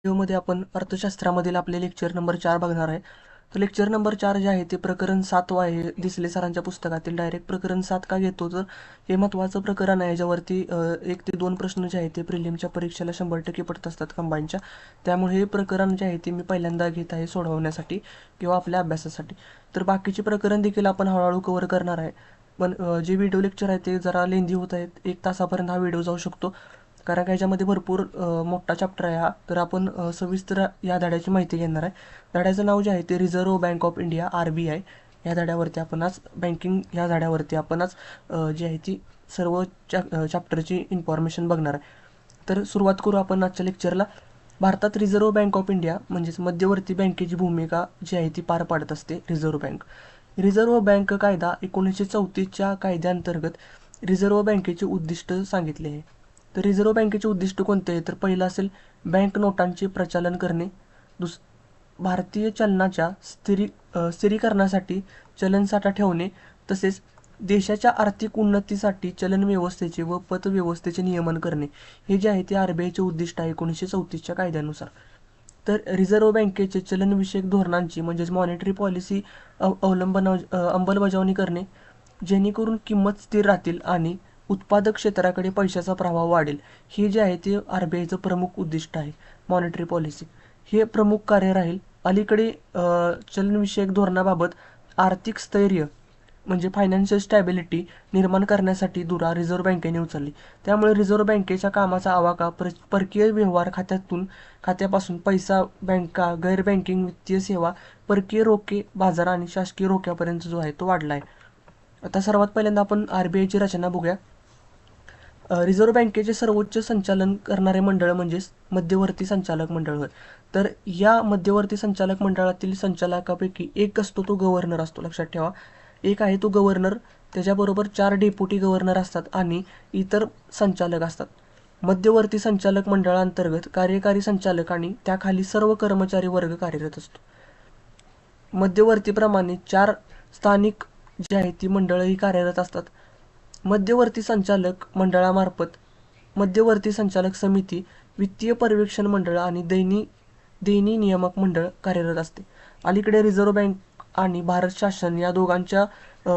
व्हिडिओमध्ये आपण अर्थशास्त्रामधील आपले लेक्चर नंबर 4 बघणार आहे. तर लेक्चर नंबर 4 जे आहे ते प्रकरण 7 आहे दिसले सरांच्या पुस्तकातील. डायरेक्ट प्रकरण 7 का घेतो तर हे महत्त्वाचं प्रकरण आहे, ज्यावरती 1 ते 2 प्रश्न जे आहेत ते प्रिलिमच्या परीक्षेला 100% पडत असतात कंबाईनच्या. त्यामुळे हे प्रकरण जे आहे ते मी पहिल्यांदा घेत आहे सोडवण्यासाठी किंवा आपल्या अभ्यासासाठी. तर बाकीचे प्रकरण देखील आपण हळूहळू कव्हर करणार आहे. पण जे व्हिडिओ लेक्चर आहे ते जरा लेंदी होत आहेत. 1 तासापर्यंत हा व्हिडिओ जाऊ शकतो, कारण का याच्यामध्ये भरपूर मोठा चॅप्टर आहे हा. तर आपण सविस्तर या धड्याची माहिती घेणार आहे. धड्याचं नाव जे आहे ते reserve bank of India RBI. या धड्यावरती आपण आज बँकिंग या धड्यावरती आपण आज जी आहे ती सर्व चॅप्टरची इन्फॉर्मेशन बघणार आहे. तर सुरुवात करू आपण आजच्या लेक्चरला. भारतात रिझर्व्ह बँक ऑफ इंडिया म्हणजेच मध्यवर्ती बँकेची भूमिका जी आहे ती पार पाडत असते रिझर्व्ह बँक. रिझर्व्ह बँक कायदा 1934च्या कायद्याअंतर्गत रिझर्व्ह बँकेचे उद्दिष्ट सांगितले आहे. तर रिझर्व्ह बँकेचे उद्दिष्ट कोणते आहे तर पहिलं असेल बँक नोटांचे प्रचलन करणे. भारतीय चलनाच्या स्थिरीकरणासाठी चलनसाठा ठेवणे, तसेच देशाच्या आर्थिक उन्नतीसाठी चलन व्यवस्थेचे व पतव्यवस्थेचे नियमन करणे. हे जे आहे ते RBIचे उद्दिष्ट आहे 1934च्या कायद्यानुसार. तर रिझर्व्ह बँकेचे चलनविषयक धोरणांची म्हणजेच मॉनिटरी पॉलिसी अंमलबजावणी करणे, जेणेकरून किंमत स्थिर राहतील आणि उत्पादक क्षेत्राकडे पैशाचा प्रभाव वाढेल. हे जे आहे ते RBIचं प्रमुख उद्दिष्ट आहे. मॉनिटरी पॉलिसी हे प्रमुख कार्य राहील. अलीकडे चलनविषयक धोरणाबाबत आर्थिक स्थैर्य म्हणजे फायनान्शियल स्टॅबिलिटी निर्माण करण्यासाठी धुरा रिझर्व्ह बँकेने उचलली. त्यामुळे रिझर्व्ह बँकेच्या कामाचा आवाका परकीय व्यवहार खात्यापासून पैसा, बँका, गैर बँकिंग वित्तीय सेवा, परकीय रोखे बाजार आणि शासकीय रोख्यापर्यंत जो आहे तो वाढला आहे. आता सर्वात पहिल्यांदा आपण RBIची रचना बघूया. रिझर्व्ह बँकेचे सर्वोच्च संचालन करणारे मंडळ म्हणजेच मध्यवर्ती संचालक मंडळ होय. तर या मध्यवर्ती संचालक मंडळातील संचालकापैकी एक असतो तो गव्हर्नर असतो, लक्षात ठेवा. एक आहे तो गव्हर्नर, त्याच्याबरोबर 4 डेप्युटी गव्हर्नर असतात आणि इतर संचालक असतात. मध्यवर्ती संचालक मंडळांतर्गत कार्यकारी संचालक आणि त्याखाली सर्व कर्मचारी वर्ग कार्यरत असतो. मध्यवर्तीप्रमाणे 4 स्थानिक जी आहे ती मंडळंही कार्यरत असतात. मध्यवर्ती संचालक मंडळामार्फत मध्यवर्ती संचालक समिती, वित्तीय पर्यवेक्षण मंडळ आणि देणी नियामक मंडळ कार्यरत असते. अलीकडे रिझर्व्ह बँक आणि भारत शासन या दोघांच्या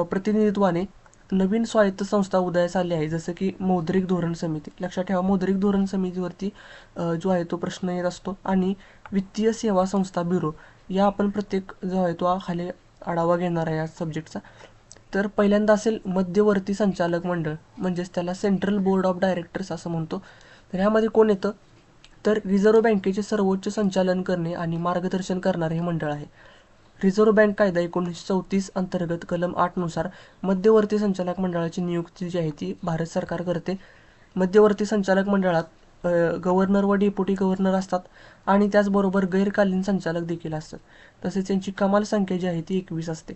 प्रतिनिधित्वाने नवीन स्वायत्त संस्था उदयास आली आहे, जसं की मौद्रिक धोरण समिती. लक्षात ठेवा, मौद्रिक धोरण समितीवरती जो आहे तो प्रश्न येत असतो. आणि वित्तीय सेवा संस्था ब्युरो, या आपण प्रत्येक जो आहे तो खाली आढावा घेणार आहे या सब्जेक्टचा. तर पहिल्यांदा असेल मध्यवर्ती संचालक मंडळ, म्हणजेच त्याला सेंट्रल बोर्ड ऑफ डायरेक्टर्स असं म्हणतो. तर ह्यामध्ये कोण येतं तर रिझर्व्ह बँकेचे सर्वोच्च संचालन करणे आणि मार्गदर्शन करणारे हे मंडळ आहे. रिझर्व्ह बँक कायदा 1934 अंतर्गत कलम 8 नुसार मध्यवर्ती संचालक मंडळाची नियुक्ती जी आहे ती भारत सरकार करते. मध्यवर्ती संचालक मंडळात गव्हर्नर व डेप्युटी गव्हर्नर असतात आणि त्याचबरोबर गैरकालीन संचालक देखील असतात. तसेच त्यांची कमाल संख्या जी आहे ती 21 असते.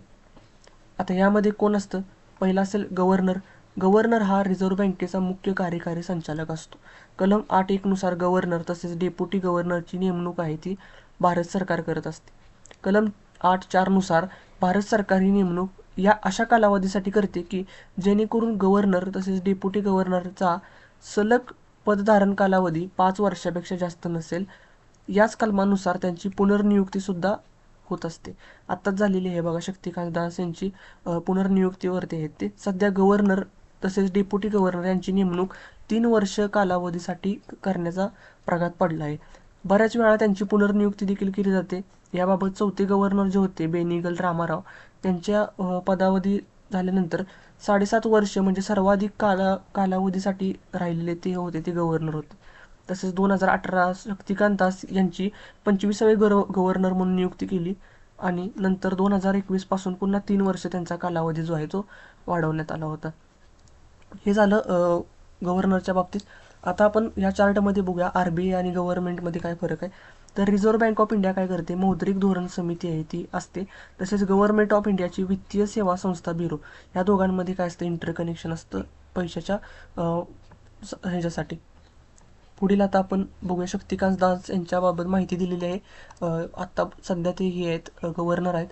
आता यामध्ये कोण असतं, पहिला असेल गव्हर्नर. गव्हर्नर हा रिझर्व्ह बँकेचा मुख्य कार्यकारी संचालक असतो. कलम 8.1 नुसार गव्हर्नर तसेच डेप्युटी गव्हर्नरची नेमणूक आहे ती भारत सरकार करत असते. कलम 8.4 नुसार भारत सरकार ही नेमणूक या अशा कालावधीसाठी करते की जेणेकरून गव्हर्नर तसेच डेप्युटी गव्हर्नरचा सलग पदधारण कालावधी 5 वर्षापेक्षा जास्त नसेल. याच कलमानुसार त्यांची पुनर्नियुक्तीसुद्धा होत असते. आत्ताच झालेली आहे बघा, शक्तिकांत दास यांची पुनर्नियुक्तीवरती आहेत ते. सध्या गव्हर्नर तसेच डेप्युटी गव्हर्नर यांची नेमणूक 3 वर्ष कालावधीसाठी करण्याचा प्रघात पडला आहे. बऱ्याच वेळा त्यांची पुनर्नियुक्ती देखील केली जाते. याबाबत चौथे गव्हर्नर जे होते बेनिगल रामाराव, त्यांच्या पदावधी झाल्यानंतर 7.5 वर्ष म्हणजे सर्वाधिक कालावधीसाठी राहिलेले ते होते, ते गव्हर्नर होते. तसेच 2018 शक्तिकांत दास यांची 25वे गव्हर्नर म्हणून नियुक्ती केली आणि नंतर 2021 पासून पुन्हा 3 वर्ष त्यांचा कालावधी जो आहे तो वाढवण्यात आला होता. हे झालं गव्हर्नरच्या बाबतीत. आता आपण या चार्टमध्ये बघूया RBI आणि गव्हर्नमेंटमध्ये काय फरक आहे. तर रिझर्व्ह बँक ऑफ इंडिया काय करते, मौद्रिक धोरण समिती आहे ती असते. तसेच गव्हर्नमेंट ऑफ इंडियाची वित्तीय सेवा संस्था ब्युरो, या दोघांमध्ये काय असतं, इंटरकनेक्शन असतं पैशाच्या ह्याच्यासाठी. पुढील आता आपण बघूया शक्तिकांत दास यांच्याबाबत माहिती दिलेली आहे. आत्ता सध्या ते हे आहेत, गव्हर्नर आहेत.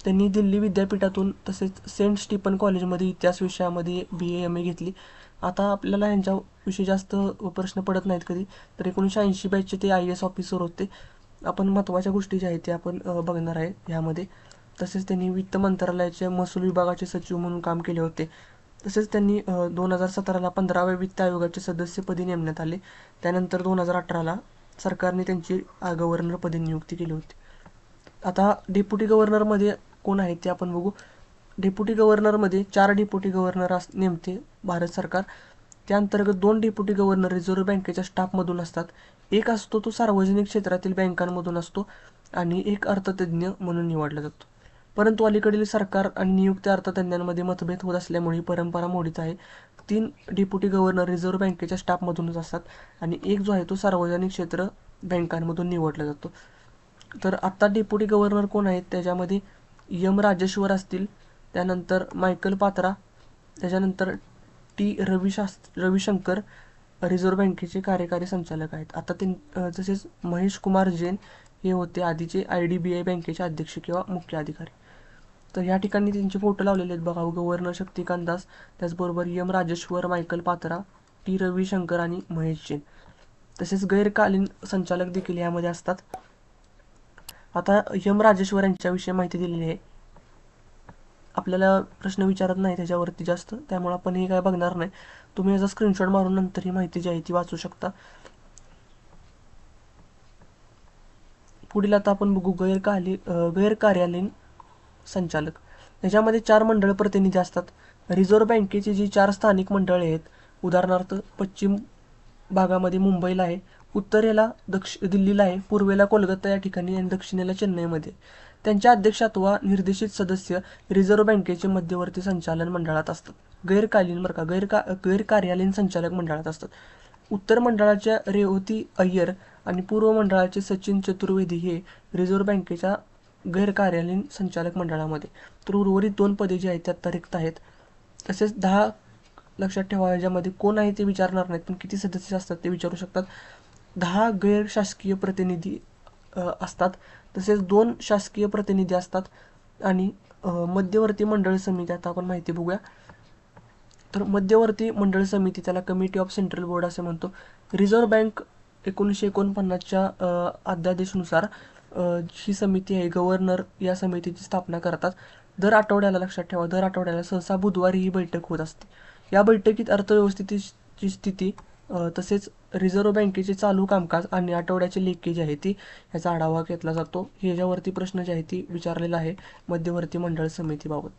त्यांनी दिल्ली विद्यापीठातून तसेच सेंट स्टीफन कॉलेजमध्ये इतिहास विषयामध्ये BA MA घेतली. आता आपल्याला यांच्या विषयी जास्त प्रश्न पडत नाहीत कधी. तर 1980 बॅचचे ते IAS ऑफिसर होते. आपण महत्त्वाच्या गोष्टी ज्या आहेत ते आपण बघणार आहे ह्यामध्ये. तसेच त्यांनी वित्त मंत्रालयाचे महसूल विभागाचे सचिव म्हणून काम केले होते. तसेच त्यांनी 2017ला 15व्या वित्त आयोगाचे सदस्यपदी नेमण्यात आले. त्यानंतर 2018ला सरकारने त्यांची गव्हर्नरपदी नियुक्ती केली होती. आता डेप्युटी गव्हर्नरमध्ये कोण आहेत ते आपण बघू. डेप्युटी गव्हर्नरमध्ये 4 डेप्युटी गव्हर्नर नेमते भारत सरकार. त्या अंतर्गत 2 डेप्युटी गव्हर्नर रिझर्व्ह बँकेच्या स्टाफमधून असतात. एक असतो तो सार्वजनिक क्षेत्रातील बँकांमधून असतो आणि एक अर्थतज्ज्ञ म्हणून निवडला जातो. परंतु अलीकडील सरकार आणि नियुक्त अर्थतज्ज्ञांमध्ये मतभेद होत असल्यामुळे परंपरा मोडीत आहे. 3 डेप्युटी गव्हर्नर रिझर्व्ह बँकेच्या स्टाफमधूनच असतात आणि एक जो आहे तो सार्वजनिक क्षेत्र बँकांमधून निवडला जातो. तर आत्ता डेप्युटी गव्हर्नर कोण आहेत त्याच्यामध्ये M राजेश्वर असतील, त्यानंतर मायकल पात्रा, त्याच्यानंतर T रविशंकर रिझर्व्ह बँकेचे कार्यकारी संचालक आहेत. आता ते तसेच महेश कुमार जैन हे होते आधीचे IDBI बँकेचे अध्यक्ष किंवा मुख्य अधिकारी. तर या ठिकाणी त्यांचे फोटो लावलेले आहेत बघा. गव्हर्नर शक्तिकांत दास, त्याचबरोबर M Rajeshwar, Michael Patra, T Ravishankar आणि महेश जैन. तसेच गैरकालीन संचालक देखील यामध्ये असतात. आता M राजेश्वर यांच्याविषयी माहिती दिलेली आहे. आपल्याला प्रश्न विचारत नाही त्याच्यावरती जास्त, त्यामुळे आपण हे काय बघणार नाही. तुम्ही याचा स्क्रीनशॉट मारून नंतर ही माहिती जी आहे ती वाचू शकता. पुढील आता आपण बघू गैरकार्यालयीन संचालक. याच्यामध्ये 4 मंडळ प्रतिनिधी असतात. रिझर्व्ह बँकेची जी 4 स्थानिक मंडळे आहेत, उदाहरणार्थ पश्चिम भागामध्ये मुंबईला आहे, उत्तरेला दिल्लीला आहे, पूर्वेला कोलकाता या ठिकाणी आणि दक्षिणेला चेन्नईमध्ये. त्यांच्या अध्यक्षत्वा निर्देशित सदस्य रिझर्व्ह बँकेचे मध्यवर्ती संचालन मंडळात असतात. गैरकार्यालयीन संचालक मंडळात असतात. उत्तर मंडळाच्या रेवती अय्यर आणि पूर्व मंडळाचे सचिन चतुर्वेदी हे रिझर्व्ह बँकेच्या गैरकार्यालयीन संचालक मंडळामध्ये. तर उर्वरित 2 पदे जी आहेत त्या आता रिक्त आहेत. तसेच 10 लक्षात ठेवा, याच्यामध्ये कोण आहे ते विचारणार नाहीत, पण किती सदस्य असतात ते विचारू शकतात. 10 गैर शासकीय प्रतिनिधी असतात. तसेच 2 शासकीय प्रतिनिधी असतात आणि मध्यवर्ती मंडळ समिती. आता आपण माहिती बघूया. तर मध्यवर्ती मंडळ समिती, त्याला कमिटी ऑफ सेंट्रल बोर्ड असे म्हणतो. रिझर्व्ह बँक 1949च्या अध्यादेशानुसार ही समिती आहे, गव्हर्नर या समितीची स्थापना करतात. दर आठवड्याला, लक्षात ठेवा, दर आठवड्याला सहसा बुधवारी ही बैठक होत असते. या बैठकीत अर्थव्यवस्थेची स्थिती, तसेच रिझर्व्ह बँकेचे चालू कामकाज आणि आठवड्याचे लेखे जे आहे ती याचा आढावा घेतला जातो. ह्याच्यावरती प्रश्न जे आहे ती विचारलेला आहे मध्यवर्ती मंडळ समितीबाबत.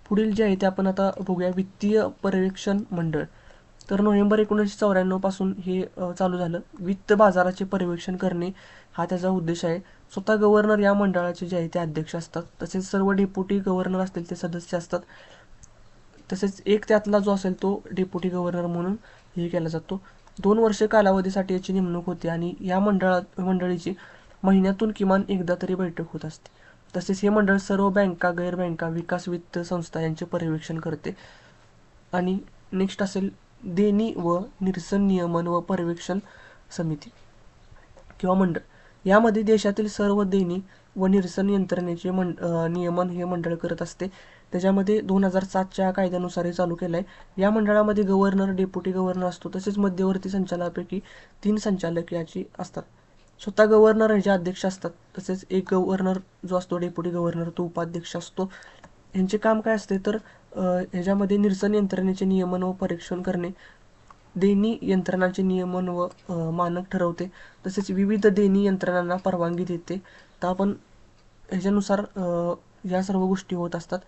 पुढील जे आहे ते आपण आता बघूया, वित्तीय पर्यवेक्षण मंडळ. तर नोव्हेंबर 1994 पासून हे चालू झालं. वित्त बाजाराचे पर्यवेक्षण करणे हा त्याचा उद्देश आहे. स्वतः गव्हर्नर या मंडळाचे जे आहे ते अध्यक्ष असतात. तसेच सर्व डेप्युटी गव्हर्नर असतील ते सदस्य असतात. तसेच एक त्यातला जो असेल तो डेप्युटी गव्हर्नर म्हणून हे केला जातो. 2 वर्षे कालावधीसाठी याची नेमणूक होते आणि या मंडळीची महिन्यातून किमान एकदा तरी बैठक होत असते. तसेच हे मंडळ सर्व बँका, गैरबँका, विकास वित्त संस्था यांचे पर्यवेक्षण करते. आणि नेक्स्ट असेल देणी व निरसन नियमन व पर्यवेक्षण समिती किंवा मंडळ. यामध्ये देशातील सर्व देणी व निरसन यंत्रणेचे नियमन हे मंडळ करत असते. त्याच्यामध्ये 2007च्या कायद्यानुसार हे चालू केलं आहे. या मंडळामध्ये गव्हर्नर, डेप्युटी गव्हर्नर असतो. तसेच मध्यवर्ती संचालकापैकी 3 संचालक याची असतात. स्वतः गव्हर्नर ह्याचे अध्यक्ष असतात. तसेच एक गव्हर्नर जो असतो, डेप्युटी गव्हर्नर, तो उपाध्यक्ष असतो. यांचे काम काय असते तर ह्याच्यामध्ये निरसन यंत्रणेचे नियमन व परीक्षण करणे, देणी यंत्रणाचे नियमन व मानक ठरवते, तसेच विविध देणी यंत्रणांना परवानगी देते. तर आपण ह्याच्यानुसार या सर्व गोष्टी होत असतात.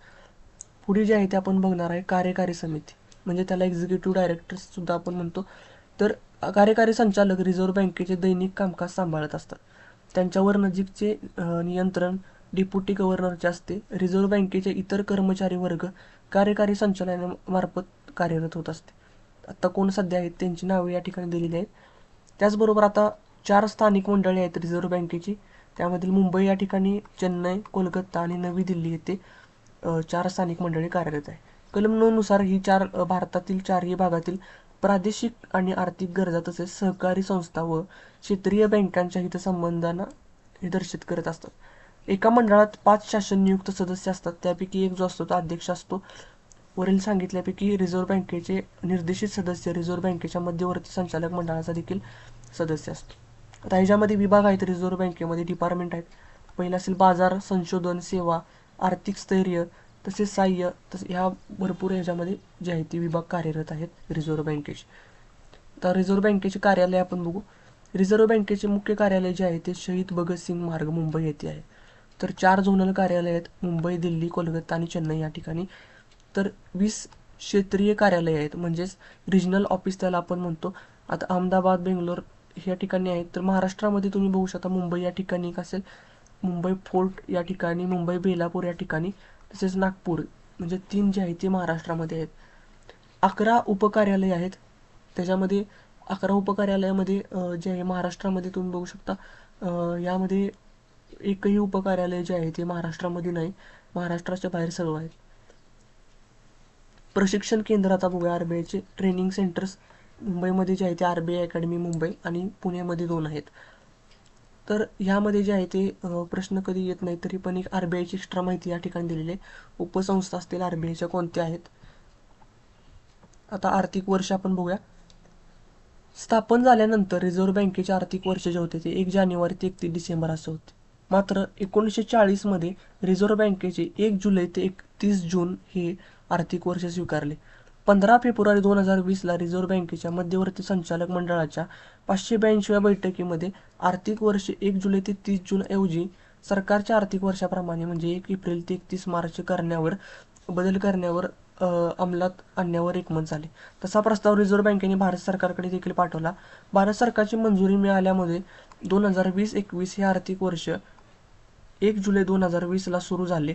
पुढे जे आहे ते आपण बघणार आहे कार्यकारी समिती, म्हणजे त्याला एक्झिक्युटिव्ह डायरेक्टर्स सुद्धा आपण म्हणतो. तर कार्यकारी संचालक रिझर्व्ह बँकेचे दैनिक कामकाज सांभाळत असतात. त्यांच्यावर नजीकचे नियंत्रण डेप्युटी गव्हर्नरचे असते. रिझर्व्ह बँकेचे इतर कर्मचारी वर्ग कार्यकारी संचालनामार्फत कार्यरत होत असते. आता कोण सध्या आहेत त्यांची नावे या ठिकाणी दिलेली आहेत. त्याचबरोबर आता 4 स्थानिक मंडळे आहेत रिझर्व्ह बँकेची. त्यामधील मुंबई या ठिकाणी, चेन्नई, कोलकाता आणि नवी दिल्ली येथे 4 स्थानिक मंडळे कार्यरत आहे. कलम 9 नुसार ही भारतातील 4ही भागातील प्रादेशिक आणि आर्थिक गरजा तसेच सहकारी संस्था व क्षेत्रीय बँकांच्या हितसंबंधांना हे दर्शित करत असतात. एका मंडळात 5 शासन नियुक्त सदस्य असतात. त्यापैकी एक जो असतो तो अध्यक्ष असतो. वरील सांगितल्यापैकी रिझर्व्ह बँकेचे निर्देशित सदस्य रिझर्व्ह बँकेच्या मध्यवर्ती संचालक मंडळाचा देखील सदस्य असतो. आता ह्याच्यामध्ये विभाग आहेत रिझर्व्ह बँकेमध्ये, डिपार्टमेंट आहेत. पहिला असेल बाजार, संशोधन, सेवा, आर्थिक स्थैर्य, तसेच सहाय्य, तसे ह्या भरपूर ह्याच्यामध्ये जे आहे ते विभाग कार्यरत आहेत रिझर्व्ह बँकेचे. तर रिझर्व्ह बँकेचे कार्यालय आपण बघू. रिझर्व्ह बँकेचे मुख्य कार्यालय जे आहे ते शहीद भगतसिंग मार्ग मुंबई येथे आहे. तर 4 झोनल कार्यालय आहेत मुंबई, दिल्ली, कोलकाता आणि चेन्नई या ठिकाणी. तर 20 क्षेत्रीय कार्यालय आहेत, म्हणजेच रिजनल ऑफिस त्याला आपण म्हणतो. आता अहमदाबाद, बेंगलोर या ठिकाणी आहेत. तर महाराष्ट्रामध्ये तुम्ही बघू शकता मुंबई या ठिकाणी एक असेल, मुंबई फोर्ट या ठिकाणी, मुंबई बेलापूर या ठिकाणी, तसेच नागपूर, म्हणजे 3 जे आहेत ते महाराष्ट्रामध्ये आहेत. 11 उपकार्यालय आहेत. त्याच्यामध्ये 11 उपकार्यालयामध्ये जे आहे महाराष्ट्रामध्ये तुम्ही बघू शकता, यामध्ये एकही उपकार्यालय जे आहे ते महाराष्ट्रामध्ये नाही, महाराष्ट्राच्या बाहेर सर्व आहेत. प्रशिक्षण केंद्र आता बघूया आरबीआयचे. ट्रेनिंग सेंटर्स मुंबईमध्ये जे आहे ते आरबीआय अकॅडमी मुंबई आणि पुण्यामध्ये 2 आहेत. तर ह्यामध्ये जे आहे ते प्रश्न कधी येत नाही, तरी पण एक आरबीआयची एक्स्ट्रा माहिती या ठिकाणी दिलेली आहे. उपसंस्था असतील आरबीआयच्या कोणत्या आहेत. आता आर्थिक वर्ष आपण बघूया. स्थापन झाल्यानंतर रिझर्व्ह बँकेचे आर्थिक वर्ष जे होते ते 1 जानेवारी ते 31 डिसेंबर असं होते. मात्र 1940 मध्ये रिझर्व्ह बँकेचे 1 जुलै ते 31 जून हे आर्थिक वर्ष स्वीकारले. 15 फेब्रुवारी 2020 ला रिझर्व्ह बँकेच्या मध्यवर्ती संचालक मंडळाच्या 582व्या बैठकीमध्ये आर्थिक वर्ष 1 जुलै ते 30 जून ऐवजी सरकारच्या आर्थिक वर्षाप्रमाणे म्हणजे 1 एप्रिल ते 31 मार्च करण्यावर बदल करण्यावर अंमलात आणण्यावर एकमत झाले. तसा प्रस्ताव रिझर्व्ह बँकेने भारत सरकारकडे देखील पाठवला. भारत सरकारची मंजुरी मिळाल्यामुळे 2020-21 हे आर्थिक वर्ष 1 जुलै 2020 ला सुरू झाले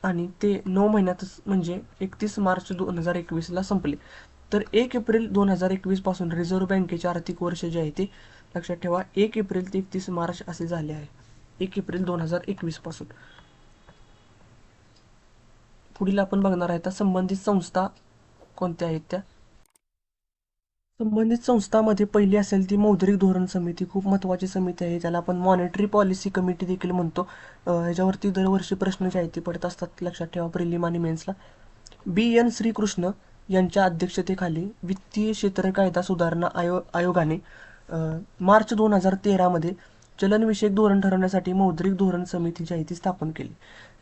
आणि ते 9 महिन्यातच म्हणजे 31 मार्च 2021 ला संपले. तर 1 एप्रिल 2021 पासून रिझर्व्ह बँकेचे आर्थिक वर्ष जे आहे ते लक्षात ठेवा 1 एप्रिल ते 31 मार्च असे झाले आहे. 1 एप्रिल 2021 पासून. पुढील आपण बघणार आहे संबंधित संस्था कोणत्या आहेत त्या. संबंधित संस्थांमध्ये पहिली असेल ती मौद्रिक धोरण समिती, खूप महत्त्वाची समिती आहे. त्याला आपण मॉनिटरी पॉलिसी कमिटी देखील म्हणतो. ह्याच्यावरती दरवर्षी प्रश्न जे आहेत ते पडत असतात, लक्षात ठेवा प्रिलिम आणि मेन्सला. B.N. श्रीकृष्ण यांच्या अध्यक्षतेखाली वित्तीय क्षेत्र कायदा सुधारणा आयोगाने मार्च 2013 मध्ये चलनविषयक धोरण ठरवण्यासाठी मौद्रिक धोरण समिती जी आहे ती स्थापन केली,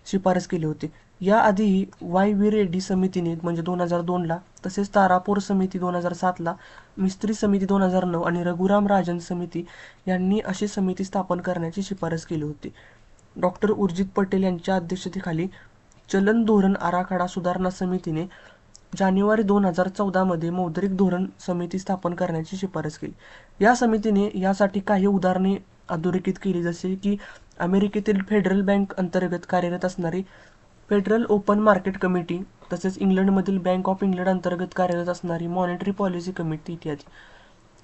शिफारस केली होती. याआधीही वाय व्ही रेड्डी समितीने म्हणजे 2002 ला, तसेच तारापूर समिती 2007 ला, मिस्त्री समिती 2009 आणि रघुराम राजन समिती यांनी अशी समिती स्थापन करण्याची शिफारस केली होती. डॉक्टर उर्जित पटेल यांच्या अध्यक्षतेखाली चलन धोरण आराखडा सुधारणा समितीने जानेवारी 2014 मध्ये मौद्रिक धोरण समिती स्थापन करण्याची शिफारस केली. या समितीने यासाठी काही उदाहरणे अधोरेखित केली, जसे की अमेरिकेतील फेडरल बँक अंतर्गत कार्यरत असणारी फेडरल ओपन मार्केट कमिटी, तसेच इंग्लंडमधील बँक ऑफ इंग्लंड अंतर्गत कार्यरत असणारी मॉनिटरी पॉलिसी कमिटी इत्यादी.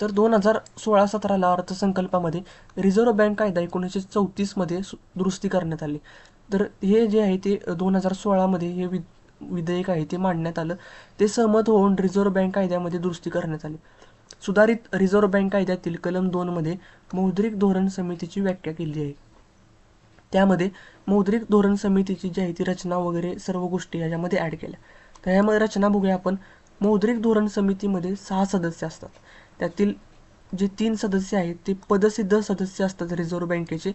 तर 2016-17 ला अर्थसंकल्पामध्ये रिझर्व्ह बँक कायदा 1934 मध्ये दुरुस्ती करण्यात आली. तर हे जे आहे ते 2016 मध्ये हे विधेयक आहे ते मांडण्यात आलं. ते सहमत होऊन रिझर्व्ह बँक कायद्यामध्ये दुरुस्ती करण्यात आली. सुधारित रिझर्व्ह बँक कायद्यातील कलम 2 मध्ये मौद्रिक धोरण समितीची व्याख्या केली आहे. त्यामध्ये मौद्रिक धोरण समितीची जी आहे ती रचना वगैरे सर्व गोष्टी याच्यामध्ये ॲड केल्या. तर यामध्ये रचना बघूया आपण. मौद्रिक धोरण समितीमध्ये 6 सदस्य असतात. त्यातील जे 3 सदस्य आहेत ते पदसिद्ध सदस्य असतात रिझर्व्ह बँकेचे.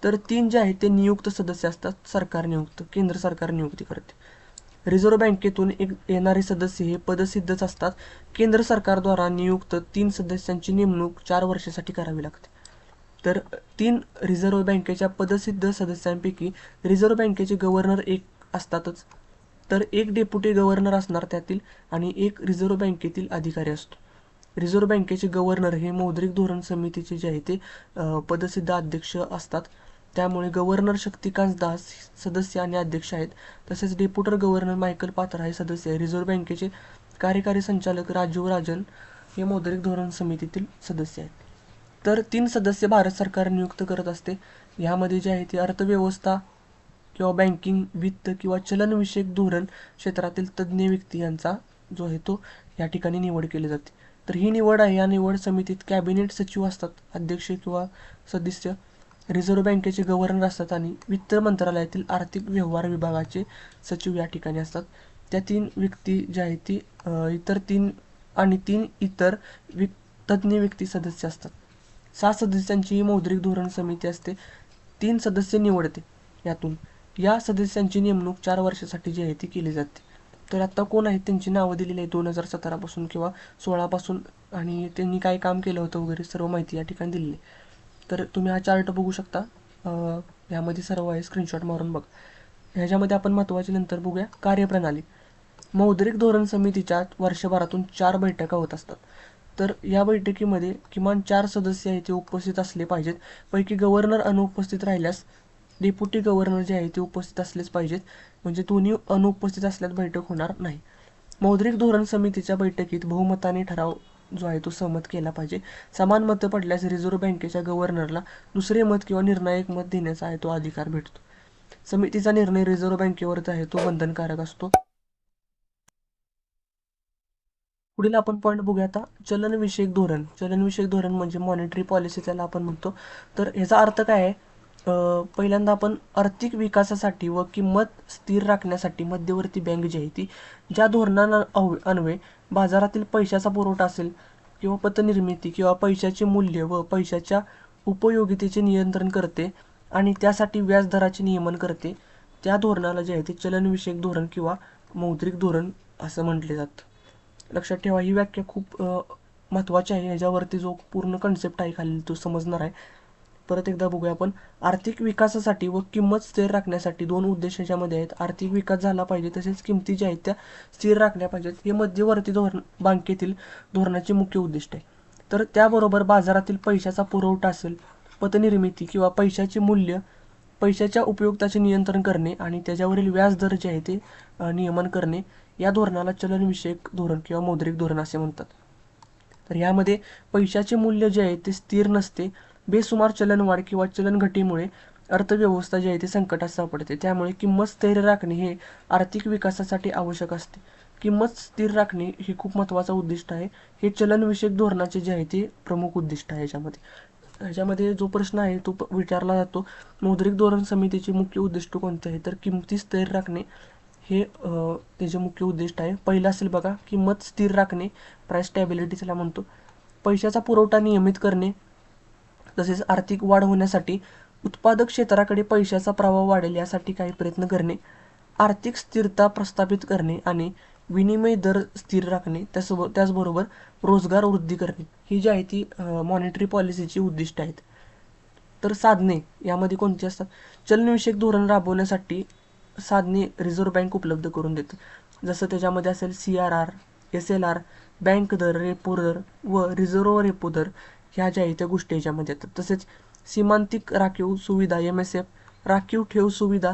तर 3 जे आहेत ते नियुक्त सदस्य असतात, सरकार नियुक्त, केंद्र सरकार नियुक्ती करते. रिझर्व्ह बँकेतून येणारे सदस्य हे पदसिद्धच असतात. केंद्र सरकारद्वारा नियुक्त 3 सदस्यांची नेमणूक 4 वर्षासाठी करावी लागते. तर 3 रिझर्व्ह बँकेच्या पदसिद्ध सदस्यांपैकी रिझर्व्ह बँकेचे गव्हर्नर एक असतातच, तर एक डेप्युटी गव्हर्नर असणार त्यातील आणि एक रिझर्व्ह बँकेतील अधिकारी असतो. रिझर्व्ह बँकेचे गव्हर्नर हे मौद्रिक धोरण समितीचे जे आहे ते पदसिद्ध अध्यक्ष असतात. त्यामुळे गव्हर्नर शक्तिकांत दास सदस्य आणि अध्यक्ष आहेत. तसेच डेप्युटी गव्हर्नर मायकल पात्रा हे सदस्य आहे. रिझर्व्ह बँकेचे कार्यकारी संचालक राजीव राजन हे मौद्रिक धोरण समितीतील सदस्य आहेत. तर 3 सदस्य भारत सरकार नियुक्त करत असते. यामध्ये जे आहे ते अर्थव्यवस्था किंवा बँकिंग, वित्त किंवा चलनविषयक धोरण क्षेत्रातील तज्ज्ञ व्यक्ती यांचा जो आहे तो या ठिकाणी निवड केली जाते. तर ही निवड आहे, या निवड समितीत कॅबिनेट सचिव असतात, अध्यक्ष किंवा सदस्य, रिझर्व्ह बँकेचे गव्हर्नर असतात आणि वित्त मंत्रालयातील आर्थिक व्यवहार विभागाचे सचिव या ठिकाणी असतात. त्या 3 व्यक्ती ज्या आहेत ती इतर 3 आणि 3 इतर तज्ज्ञ व्यक्ती सदस्य असतात. 6 सदस्यांची ही मौद्रिक धोरण समिती असते. 3 सदस्य निवडते यातून. या सदस्यांची नेमणूक 4 वर्षासाठी जी आहे ती केली जाते. तर आता कोण आहेत त्यांची नावं दिलेली आहे 2017 पासून किंवा 16 पासून आणि त्यांनी काय काम केलं होतं वगैरे सर्व माहिती या ठिकाणी दिलेली आहे. तर तुम्ही हा चार्ट बघू शकता. यामध्ये सर्व आहे, स्क्रीनशॉट मारून बघा. ह्याच्यामध्ये आपण महत्त्वाची नंतर बघूया कार्यप्रणाली. मौद्रिक धोरण समितीच्या वर्षभरातून 4 बैठका होत असतात. तर या बैठकीमध्ये किमान 4 सदस्य आहेत ते उपस्थित असले पाहिजेत. पैकी गव्हर्नर अनुपस्थित राहिल्यास डेप्युटी गव्हर्नर जे आहे ते उपस्थित असलेच पाहिजेत. म्हणजे दोन्ही अनुपस्थित असल्यास बैठक होणार नाही. मौद्रिक धोरण समितीच्या बैठकीत बहुमताने ठराव जो आहे तो सहमत केला पाहिजे. समान मतं पडल्यास रिझर्व्ह बँकेच्या गव्हर्नरला दुसरे मत किंवा निर्णायक मत देण्याचा आहे तो अधिकार भेटतो. समितीचा निर्णय रिझर्व्ह बँकेवर जो आहे तो बंधनकारक असतो. पुढील आपण पॉईंट बघूया आता चलनविषयक धोरण. चलनविषयक धोरण म्हणजे मॉनिटरी पॉलिसी त्याला आपण म्हणतो. तर ह्याचा अर्थ काय आहे? पहिल्यांदा आपण आर्थिक विकासासाठी व किंमत स्थिर राखण्यासाठी मध्यवर्ती बँक जी आहे ती ज्या धोरणांना अन्वये बाजारातील पैशाचा पुरवठा असेल किंवा पतनिर्मिती किंवा पैशाचे मूल्य व पैशाच्या उपयोगितेचे नियंत्रण करते आणि त्यासाठी व्याजदराचे नियमन करते, त्या धोरणाला जे आहे ते चलनविषयक धोरण किंवा मौद्रिक धोरण असं म्हटले जातं. लक्षात ठेवा, ही व्याख्या खूप महत्त्वाची आहे. ह्याच्यावरती जो पूर्ण कन्सेप्ट आहे खाली तो समजणार आहे. परत एकदा बघूया आपण. आर्थिक विकासासाठी व किंमत स्थिर राखण्यासाठी 2 उद्देश ह्याच्यामध्ये आहेत. आर्थिक विकास झाला पाहिजे तसेच किमती ज्या आहेत त्या स्थिर राखल्या पाहिजेत. हे मध्यवर्ती बँकेतील धोरणाचे मुख्य उद्दिष्ट आहे. तर त्याबरोबर बाजारातील पैशाचा पुरवठा असेल, पतनिर्मिती किंवा पैशाचे मूल्य, पैशाच्या उपयोगिताचे नियंत्रण करणे आणि त्याच्यावरील व्याजदर जे आहे ते नियमन करणे, या धोरणाला चलनविषयक धोरण किंवा मौद्रिक धोरण असे म्हणतात. तर यामध्ये पैशाचे मूल्य जे आहे ते स्थिर नसते. बेसुमार चलनवाढ किंवा चलनघटीमुळे अर्थव्यवस्था जी आहे ती संकटात सापडते. त्यामुळे किंमत स्थिर राखणे हे आर्थिक विकासासाठी आवश्यक असते. किंमत स्थिर राखणे हे खूप महत्त्वाचं उद्दिष्ट आहे. हे चलनविषयक धोरणाचे जे आहे ते प्रमुख उद्दिष्ट आहे. ह्याच्यामध्ये जो प्रश्न आहे तो विचारला जातो, मौद्रिक धोरण समितीचे मुख्य उद्दिष्ट कोणते आहे? तर किमती स्थिर राखणे हे त्याचे मुख्य उद्दिष्ट आहे. पहिलं असेल बघा, किंमत स्थिर राखणे, प्राइस स्टॅबिलिटी त्याला म्हणतो. पैशाचा पुरवठा नियमित करणे, तसेच आर्थिक वाढ होण्यासाठी उत्पादक क्षेत्राकडे पैशाचा प्रवाह वाढेल यासाठी काही प्रयत्न करणे, आर्थिक स्थिरता प्रस्थापित करणे आणि विनिमय दर स्थिर राखणे, त्याचबरोबर रोजगार वृद्धी करणे, ही जी आहे ती मॉनिटरी पॉलिसीची उद्दिष्ट आहेत. तर साधने यामध्ये कोणती असतात? चलनविषयक धोरण राबवण्यासाठी साधने रिझर्व्ह बँक उपलब्ध करून देते. जसं त्याच्यामध्ये असेल CRR, SLR, बँक दर, रेपो दर व रिझर्व्ह रेपो दर, ह्या ज्या आहेत त्या गोष्टी याच्यामध्ये येतात. तसेच सीमांतिक राखीव सुविधा MSF, राखीव ठेव सुविधा,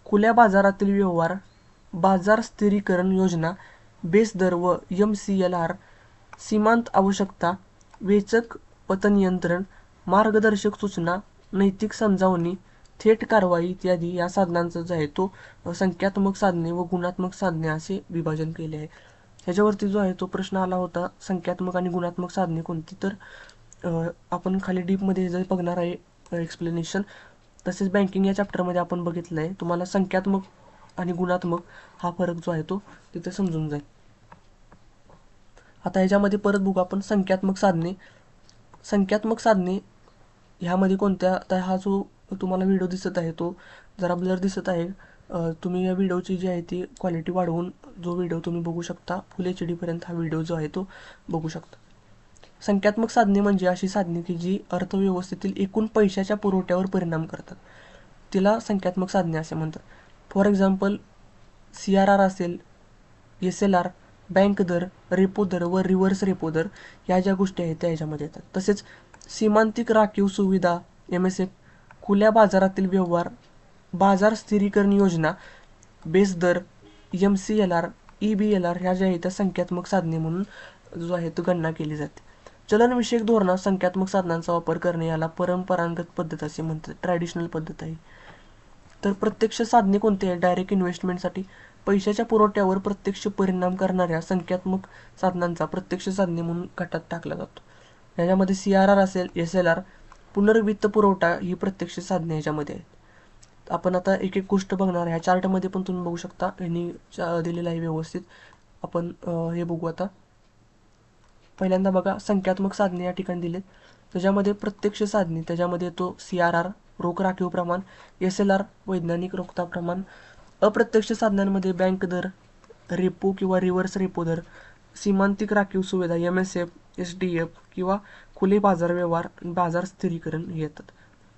खुल्या बाजारातील व्यवहार, बाजार स्थिरीकरण योजना, बेस दर व MCLR, सीमांत आवश्यकता, वेचक पतनियंत्रण, मार्गदर्शक सूचना, नैतिक समजावणी, थेट कारवाई इत्यादी या साधनांचा जो आहे तो संख्यात्मक साधने व गुणात्मक साधने असे विभाजन केले आहे. ह्याच्यावरती जो आहे तो प्रश्न आला होता, संख्यात्मक आणि गुणात्मक साधने कोणती? तर आपण खाली डीपमध्ये जर बघणार आहे एक्सप्लेनेशन. तसेच बँकिंग या चॅप्टरमध्ये आपण बघितलं आहे. तुम्हाला संख्यात्मक आणि गुणात्मक हा फरक जो आहे तो तिथे समजून जाईल. आता ह्याच्यामध्ये परत बघू आपण संख्यात्मक साधने. संख्यात्मक साधने ह्यामध्ये कोणत्या? तर हा जो तुम्हाला व्हिडिओ दिसत आहे तो जरा ब्लर दिसत आहे. तुम्ही या व्हिडिओची जी आहे ती क्वालिटी वाढवून जो व्हिडिओ तुम्ही बघू शकता, फुल HD पर्यंत हा व्हिडिओ जो आहे तो बघू शकता. संख्यात्मक साधने म्हणजे अशी साधने की जी अर्थव्यवस्थेतील एकूण पैशाच्या पुरवठ्यावर परिणाम करतात, तिला संख्यात्मक साधने असे म्हणतात. फॉर एक्झाम्पल CRR असेल, SLR, बँक दर, रेपो दर व रिव्हर्स रेपो दर, ह्या ज्या गोष्टी आहेत त्या ह्याच्यामध्ये येतात. तसेच सीमांतिक राखीव सुविधा MSF, खुल्या बाजारातील व्यवहार, बाजार स्थिरीकरण योजना, बेस दर, MCLR, EBLR, ह्या ज्या आहेत त्या संख्यात्मक साधने म्हणून जो आहे तो गणना केली जाते. चलनविषयक धोरणात संख्यात्मक साधनांचा वापर करणे याला परंपरागत पद्धत असे म्हणतात, ट्रॅडिशनल पद्धत आहे. तर प्रत्यक्ष साधने कोणती आहे? डायरेक्ट इन्व्हेस्टमेंटसाठी पैशाच्या पुरवठ्यावर प्रत्यक्ष परिणाम करणाऱ्या संख्यात्मक साधनांचा प्रत्यक्ष साधने म्हणून गटात टाकला जातो. याच्यामध्ये CRR असेल, SLR, पुनर्वित्त पुरवठा ही प्रत्यक्ष साधने याच्यामध्ये आहेत. आपण आता एक एक गोष्ट बघणार आहे. ह्या चार्टमध्ये पण तुम्ही बघू शकता, यांनी दिलेलं आहे व्यवस्थित. आपण हे बघू आता. पहिल्यांदा बघा, संख्यात्मक साधने या ठिकाणी दिलेत. त्याच्यामध्ये प्रत्यक्ष साधने, त्याच्यामध्ये येतो CRR रोख राखीव प्रमाण, SLR वैज्ञानिक रोखता प्रमाण. अप्रत्यक्ष साधनांमध्ये बँक दर, रेपो किंवा रिव्हर्स रेपो दर, सीमांतिक राखीव सुविधा MSF, SDF किंवा खुले बाजार व्यवहार, बाजार स्थिरीकरण हे येतात.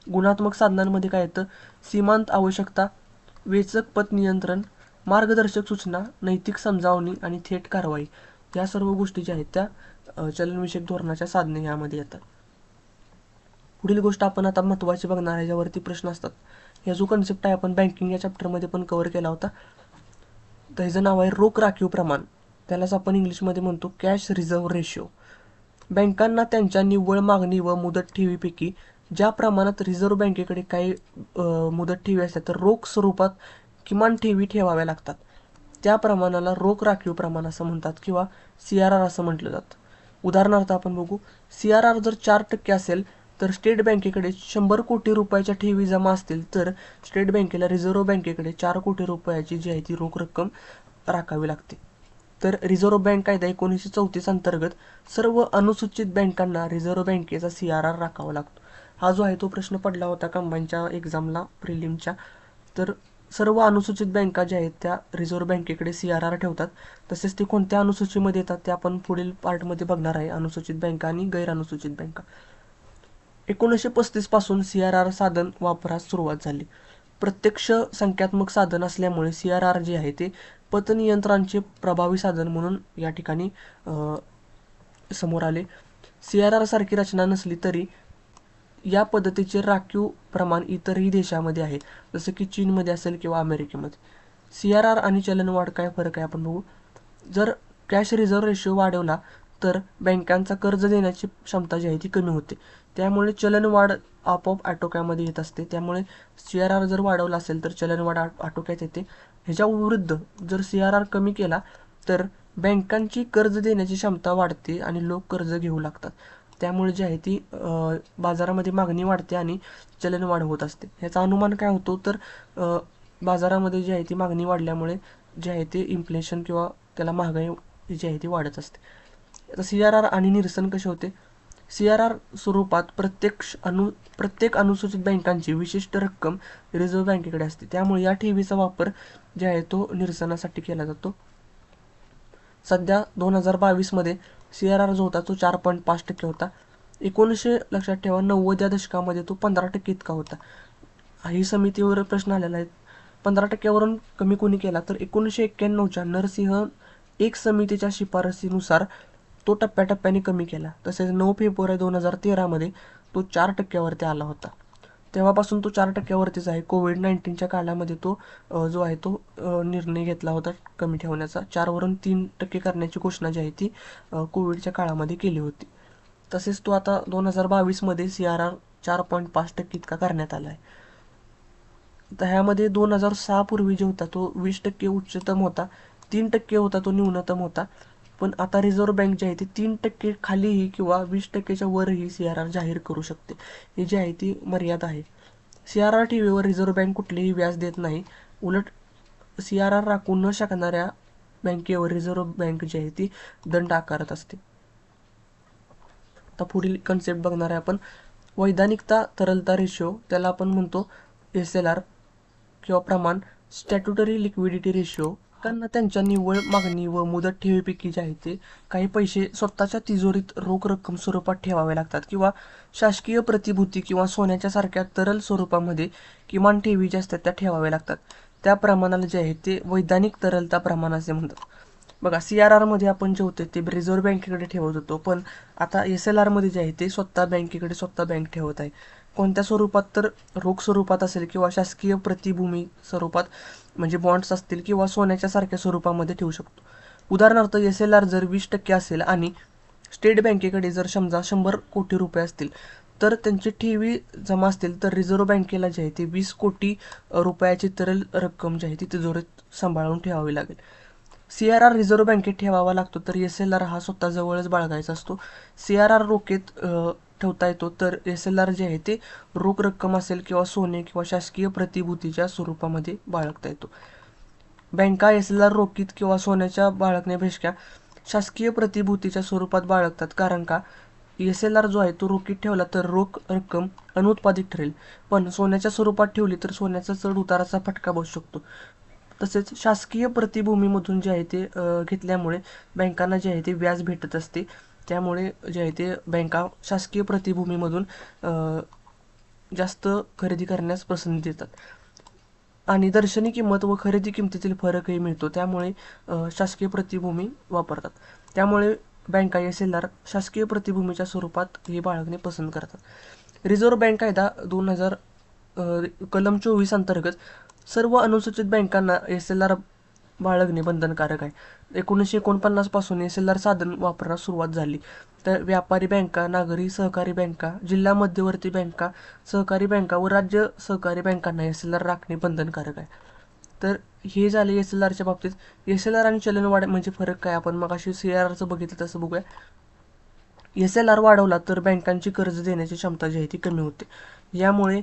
गुणात्मक साधनांमध्ये काय येतं, सीमांत आवश्यकता, वेचक पत नियंत्रण, मार्गदर्शक सूचना, नैतिक समजावणी आणि थेट कारवाई. या सर्व गोष्टी ज्या आहेत त्या चलनविषयक धोरणाच्या साधने यामध्ये येतात. पुढील गोष्ट आपण आता महत्त्वाची बघणार आहे, ज्यावरती प्रश्न असतात. ह्या जो कन्सेप्ट आहे आपण बँकिंग या चॅप्टरमध्ये पण कव्हर केला होता. त्याचं नाव आहे रोख राखीव प्रमाण. त्यालाच आपण इंग्लिशमध्ये म्हणतो कॅश रिझर्व्ह रेशो. बँकांना त्यांच्या निव्वळ मागणी व मुदत ठेवीपैकी ज्या प्रमाणात रिझर्व्ह बँकेकडे काही मुदत ठेवी असतात तर रोख स्वरूपात किमान ठेवी ठेवाव्या लागतात. त्या प्रमाणाला रोख राखीव प्रमाण असं म्हणतात किंवा CRR असं म्हटलं जातं. उदाहरणार्थ आपण बघू, CRR जर 4% असेल तर स्टेट बँकेकडे 100 कोटी रुपयाच्या ठेवी जमा असतील तर स्टेट बँकेला रिझर्व्ह बँकेकडे 4 कोटी रुपयाची जी आहे ती रोख रक्कम राखावी लागते. तर रिझर्व्ह बँक कायदा 1934 अंतर्गत सर्व अनुसूचित बँकांना रिझर्व्ह बँकेचा CRR राखावा लागतो. हा जो आहे तो प्रश्न पडला होता कंबाईनच्या एक्झामला, प्रिलिमच्या. तर सर्व अनुसूचित बँका ज्या आहेत त्या रिझर्व्ह बँकेकडे CRR ठेवतात. तसेच ते कोणत्या अनुसूचीमध्ये येतात ते आपण पुढील पार्टमध्ये बघणार आहे, अनुसूचित बँका आणि गैर अनुसूचित बँका. 1935 पासून CRR साधन वापरास सुरुवात झाली. प्रत्यक्ष संख्यात्मक साधन असल्यामुळे CRR जे आहे ते पतनियंत्रणाचे प्रभावी साधन म्हणून या ठिकाणी समोर आले. CRR सारखी रचना नसली तरी या पद्धतीचे राखीव प्रमाण इतरही देशामध्ये आहे, जसं की चीनमध्ये असेल किंवा अमेरिकेमध्ये. CRR आणि चलनवाढ काय फरक आहे आपण बघू. जर कॅश रिझर्व्ह रेशो वाढवला तर बँकांचा कर्ज देण्याची क्षमता जी आहे ती कमी होते, त्यामुळे चलनवाढ आपोआप आटोक्यामध्ये येत असते. त्यामुळे CRR जर वाढवला असेल तर चलनवाढ आटोक्यात येते. ह्याच्या विरुद्ध जर CRR कमी केला तर बँकांची कर्ज देण्याची क्षमता वाढते आणि लोक कर्ज घेऊ लागतात. त्यामुळे जी आहे ती बाजारामध्ये मागणी वाढते आणि चलनवाढ होत असते. ह्याचा अनुमान काय होतो तर बाजारामध्ये जी आहे ती मागणी वाढल्यामुळे जे आहे ते इन्फ्लेशन किंवा त्याला महागाई जी आहे ती वाढत असते. आता CRR आणि निरसन कसे होते. CRR स्वरूपात प्रत्येक अनुसूचित बँकांची विशिष्ट रक्कम रिझर्व्ह बँकेकडे असते, त्यामुळे या ठेवीचा वापर जे आहे तो निरसनासाठी केला जातो. सध्या 2022 मध्ये CRR जो होता तो 4.5% होता. 1900 लक्षात ठेवा 90 या दशकामध्ये तो 15% इतका होता. ही समितीवर प्रश्न आलेला आहे. 15%वरून कमी कोणी केला तर 1991च्या नरसिंह एक समितीच्या शिफारसीनुसार तो टप्प्याटप्प्याने कमी केला. तसेच 9 फेब्रुवारी 2013 मध्ये तो 4%वरती आला होता. तेव्हापासून तो 4%वरतीच आहे. कोविड-19च्या काळामध्ये तो जो आहे तो निर्णय घेतला होता कमी ठेवण्याचा. 4वरून 3% करण्याची घोषणा जी आहे ती कोविडच्या काळामध्ये केली होती. तसेच तो आता 2022 मध्ये CRR 4.5% इतका करण्यात आला आहे. तर ह्यामध्ये 2006 पूर्वी जो होता तो 20% उच्चतम होता, 3% होता तो न्यूनतम होता. पण आता रिझर्व्ह बँक जी आहे ती 3% खालीही किंवा 20%च्या वरही CRR जाहीर करू शकते. ही जी आहे ती मर्यादा आहे. CRR ठेवीवर रिझर्व्ह बँक कुठलेही व्याज देत नाही. उलट CRR राखू न शकणाऱ्या बँकेवर रिझर्व्ह बँक जी आहे ती दंड आकारत असते. आता पुढील कन्सेप्ट बघणार आहे आपण, वैधानिकता तरलता रेशो, त्याला आपण म्हणतो SLR किंवा प्रमाण, स्टॅट्युटरी लिक्विडिटी रेशो. बँकांना त्यांच्या निव्वळ मागणी व मुदत ठेवीपैकी जे आहे ते काही पैसे स्वतःच्या तिजोरीत रोख रक्कम स्वरूपात ठेवावे लागतात किंवा शासकीय प्रतिभूती किंवा सोन्याच्या सारख्या तरल स्वरूपामध्ये किमान ठेवी ज्या असतात त्या ठेवाव्या लागतात. त्या प्रमाणाला जे आहे ते वैधानिक तरलता प्रमाण असे म्हणतात. बघा, CRR मध्ये आपण जे होते ते रिझर्व्ह बँकेकडे ठेवत होतो, पण आता SLR मध्ये जे आहे ते स्वतः बँक ठेवत आहे. कोणत्या स्वरूपात तर रोख स्वरूपात असेल किंवा शासकीय प्रतिभूमी स्वरूपात म्हणजे बॉन्ड्स असतील किंवा सोन्याच्या सारख्या स्वरूपामध्ये ठेवू शकतो. उदाहरणार्थ SLR जर 20% असेल आणि स्टेट बँकेकडे जर समजा 100 कोटी रुपये असतील तर त्यांची ठेवी जमा असतील तर रिझर्व्ह बँकेला जे आहे ते 20 कोटी रुपयाची तरल रक्कम जी आहे ती तिजोरीत सांभाळून ठेवावी लागेल. CRR रिझर्व्ह बँकेत ठेवावा लागतो तर SLR हा स्वतः जवळच बाळगायचा असतो. CRR रोखेत ठेवता येतो, तर SLR जे आहे ते रोख रक्कम असेल किंवा सोने किंवा शासकीय प्रतिभूतीच्या स्वरूपामध्ये बाळगता येतो. बँका SLR रोखीत किंवा सोन्याच्या बाळगण्यापेक्षा शासकीय प्रतिभूतीच्या स्वरूपात बाळगतात, कारण का SLR जो आहे तो रोखीत ठेवला तर रोख रक्कम अनुत्पादित ठरेल, पण सोन्याच्या स्वरूपात ठेवली तर सोन्याचा चढ उताराचा फटका बसू शकतो. तसेच शासकीय प्रतिभूमीमधून जे आहे ते घेतल्यामुळे बँकांना जे आहे ते व्याज भेटत असते, त्यामुळे जे आहे ते बँका शासकीय प्रतिभूमीमधून जास्त खरेदी करण्यास पसंती देतात. आणि दर्शनी किंमत व खरेदी किंमतीतील फरकही मिळतो, त्यामुळे शासकीय प्रतिभूमी वापरतात. त्यामुळे बँका SLR शासकीय प्रतिभूमीच्या स्वरूपात हे बाळगणे पसंत करतात. रिझर्व्ह बँक कायदा 2000 कलम 24 अंतर्गत सर्व अनुसूचित बँकांना SLR बाळगणे बंधनकारक आहे. 1949 पासून SLR साधन वापरण्यास सुरुवात झाली. तर व्यापारी बँका, नागरी सहकारी बँका, जिल्हा मध्यवर्ती बँका, सहकारी बँका व राज्य सहकारी बँकांना SLR राखणे बंधनकारक आहे. तर हे झाले SLRच्या बाबतीत. SLR आणि चलनवाढ म्हणजे फरक काय, आपण मगाशी CRRचं बघितलं तसं बघूया. SLR वाढवला तर बँकांची कर्ज देण्याची क्षमता जी आहे ती कमी होते, यामुळे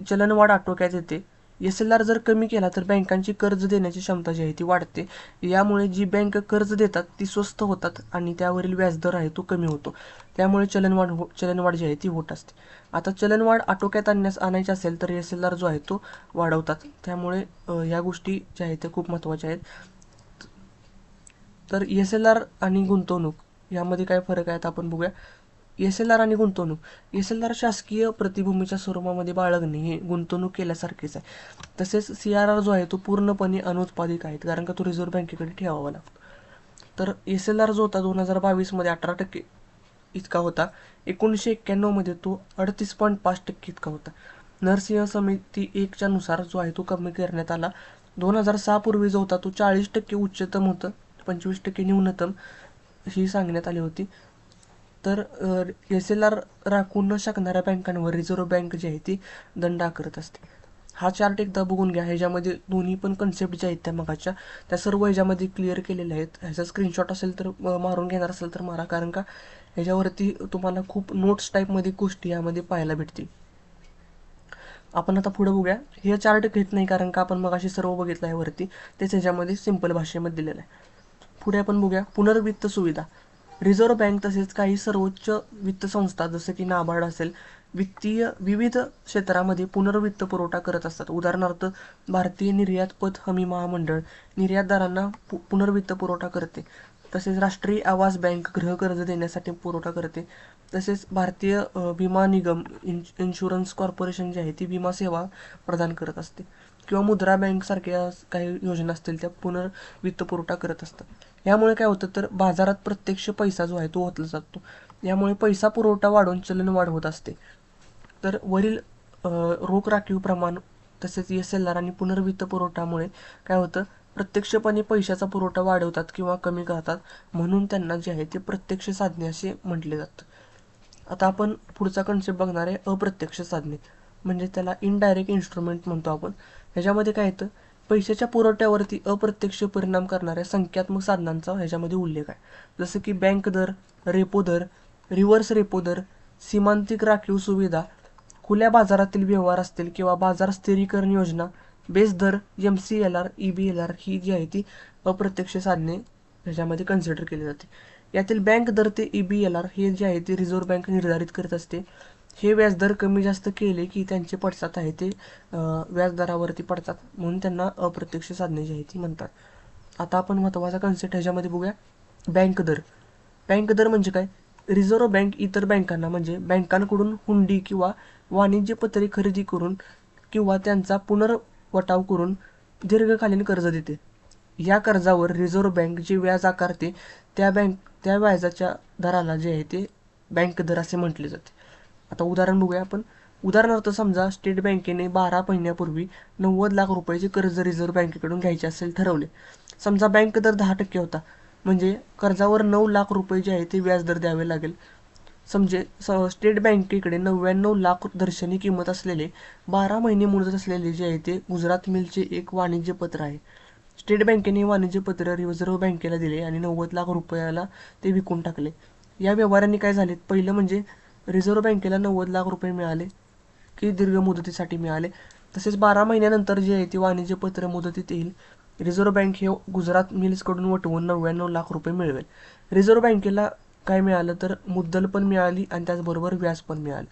चलनवाढ आटोक्यात येते. SLR जर कमी केला तर बँकांची कर्ज देण्याची क्षमता जी आहे ती वाढते, यामुळे जी बँक कर्ज देतात ती स्वस्त होतात आणि त्यावरील व्याजदर आहे तो कमी होतो, त्यामुळे चलनवाढ जी आहे ती होत असते. आता चलनवाढ आटोक्यात आणायची असेल तर SLR जो आहे तो वाढवतात, त्यामुळे ह्या गोष्टी ज्या आहेत त्या खूप महत्त्वाच्या आहेत. तर SLR आणि गुंतवणूक यामध्ये काय फरक आहेत आपण बघूया. SLR आणि गुंतवणूक. SLR शासकीय प्रतिभूमीच्या स्वरूपामध्ये बाळगणे हे गुंतवणूक केल्यासारखेच आहे. तसेच CRR जो आहे तो पूर्णपणे अनुत्पादित आहे, कारण का तो रिझर्व्ह बँकेकडे ठेवावा लागतो. तर SLR जो होता 2022 मध्ये 18% इतका होता, 1991 मध्ये तो 38.5% इतका होता. नरसिंह समिती 1च्या नुसार जो आहे तो कमी करण्यात आला. 2006 पूर्वी जो होता तो 40% उच्चतम होतं, 25% न्यूनतम ही सांगण्यात आली होती. तर SLR राखू न शकणाऱ्या बँकांवर रिझर्व्ह बँक जी आहे ती दंड आकारत असते. हा चार्ट एकदा बघून घ्या, ह्याच्यामध्ये दोन्ही पण कन्सेप्ट ज्या आहेत त्या मगाच्या त्या सर्व ह्याच्यामध्ये क्लिअर केलेल्या आहेत. ह्याचा स्क्रीनशॉट असेल तर मारून घेणार असेल तर मारा, कारण का ह्याच्यावरती तुम्हाला खूप नोट्स टाईपमध्ये गोष्टी यामध्ये पाहायला भेटतील. आपण आता पुढे बघूया. हे चार्ट घेत नाही कारण का आपण मगाशी सर्व बघितलं आहे वरती, तेच ह्याच्यामध्ये सिंपल भाषेमध्ये दिलेलं आहे. पुढे आपण बघूया पुनर्वित्त सुविधा. रिझर्व्ह बँक तसेच काही सर्वोच्च वित्त संस्था जसं की नाबार्ड असेल, वित्तीय विविध क्षेत्रामध्ये पुनर्वित्त पुरवठा करत असतात. उदाहरणार्थ भारतीय निर्यात पत हमी महामंडळ निर्यातदारांना पुनर्वित्त पुरवठा करते. तसेच राष्ट्रीय आवास बँक गृह कर्ज देण्यासाठी पुरवठा करते. तसेच भारतीय विमा निगम इन्शुरन्स कॉर्पोरेशन जी आहे ती विमा सेवा प्रदान करत असते, किंवा मुद्रा बँक सारख्या काही योजना असतील त्या पुनर्वित्त पुरवठा करत असतात. यामुळे काय होतं तर बाजारात प्रत्यक्ष पैसा जो आहे तो ओतला जातो, यामुळे पैसा पुरवठा वाढून चलनवाढ होत असते. तर वरील रोख राखीव प्रमाण तसेच SLR आणि पुनर्वित्त पुरवठामुळे काय होतं, प्रत्यक्षपणे पैशाचा पुरवठा वाढवतात किंवा कमी करतात, म्हणून त्यांना जे आहे ते प्रत्यक्ष साधने असे म्हटले जातं. आता आपण पुढचा कन्सेप्ट बघणार आहे अप्रत्यक्ष साधने, म्हणजे त्याला इनडायरेक्ट इन्स्ट्रुमेंट म्हणतो आपण. ह्याच्यामध्ये काय येतं, पैशाच्या पुरवठ्यावरती अप्रत्यक्ष परिणाम करणाऱ्या संख्यात्मक साधनांचा ह्याच्यामध्ये उल्लेख आहे. जसं की बँक दर, रेपो दर, रिव्हर्स रेपो दर, सीमांतिक राखीव सुविधा, खुल्या बाजारातील व्यवहार असतील किंवा बाजार स्थिरीकरण योजना, बेस दर, MCLR, EBLR ही जी आहे ती अप्रत्यक्ष साधने ह्याच्यामध्ये कन्सिडर केली जाते. यातील बँक दर ते EBLR हे जे आहे ते रिझर्व्ह बँक निर्धारित करत असते. हे व्याजदर कमी जास्त केले की त्यांचे पडसाद आहे ते व्याजदरावरती पडतात, म्हणून त्यांना अप्रत्यक्ष साधने जी आहे ती म्हणतात. आता आपण महत्त्वाचा कन्सेप्ट ह्याच्यामध्ये बघूया, बँक दर. बँक दर म्हणजे काय, रिझर्व्ह बँक इतर बँकांना म्हणजे बँकांकडून हुंडी किंवा वाणिज्यपत्रे खरेदी करून किंवा त्यांचा पुनर्वटाव करून दीर्घकालीन कर्ज देते. या कर्जावर रिझर्व्ह बँक जे व्याज आकारते त्या व्याजाच्या दराला जे आहे ते बँक दर असे म्हटले जाते. आता उदाहरण बघूया आपण. उदाहरणार्थ समजा स्टेट बँकेने 12 महिन्यापूर्वी 90 लाख रुपयाचे कर्ज रिझर्व्ह बँकेकडून घ्यायचे असेल ठरवले. समजा बँक दर 10% होता, म्हणजे कर्जावर 9 लाख रुपये जे आहे ते व्याजदर द्यावे लागेल. समजे स्टेट बँकेकडे 99 लाख दर्शनी किंमत असलेले 12 महिने मुदत असलेले जे आहे ते गुजरात मिलचे एक वाणिज्यपत्र आहे. स्टेट बँकेने वाणिज्यपत्र रिझर्व्ह बँकेला दिले आणि 90 लाख रुपयाला ते विकून टाकले. या व्यवहारांनी काय झाले, पहिलं म्हणजे रिझर्व्ह बँकेला 90 लाख रुपये मिळाले की दीर्घ मुदतीसाठी मिळाले. तसेच 12 महिन्यानंतर जे आहे ते वाणिज्य पत्र मुदतीत येईल. रिझर्व्ह बँक हे गुजरात मिल्सकडून वटवून 99 लाख रुपये मिळवेल. रिझर्व्ह बँकेला काय मिळालं तर मुद्दल पण मिळाली आणि त्याचबरोबर व्याज पण मिळालं.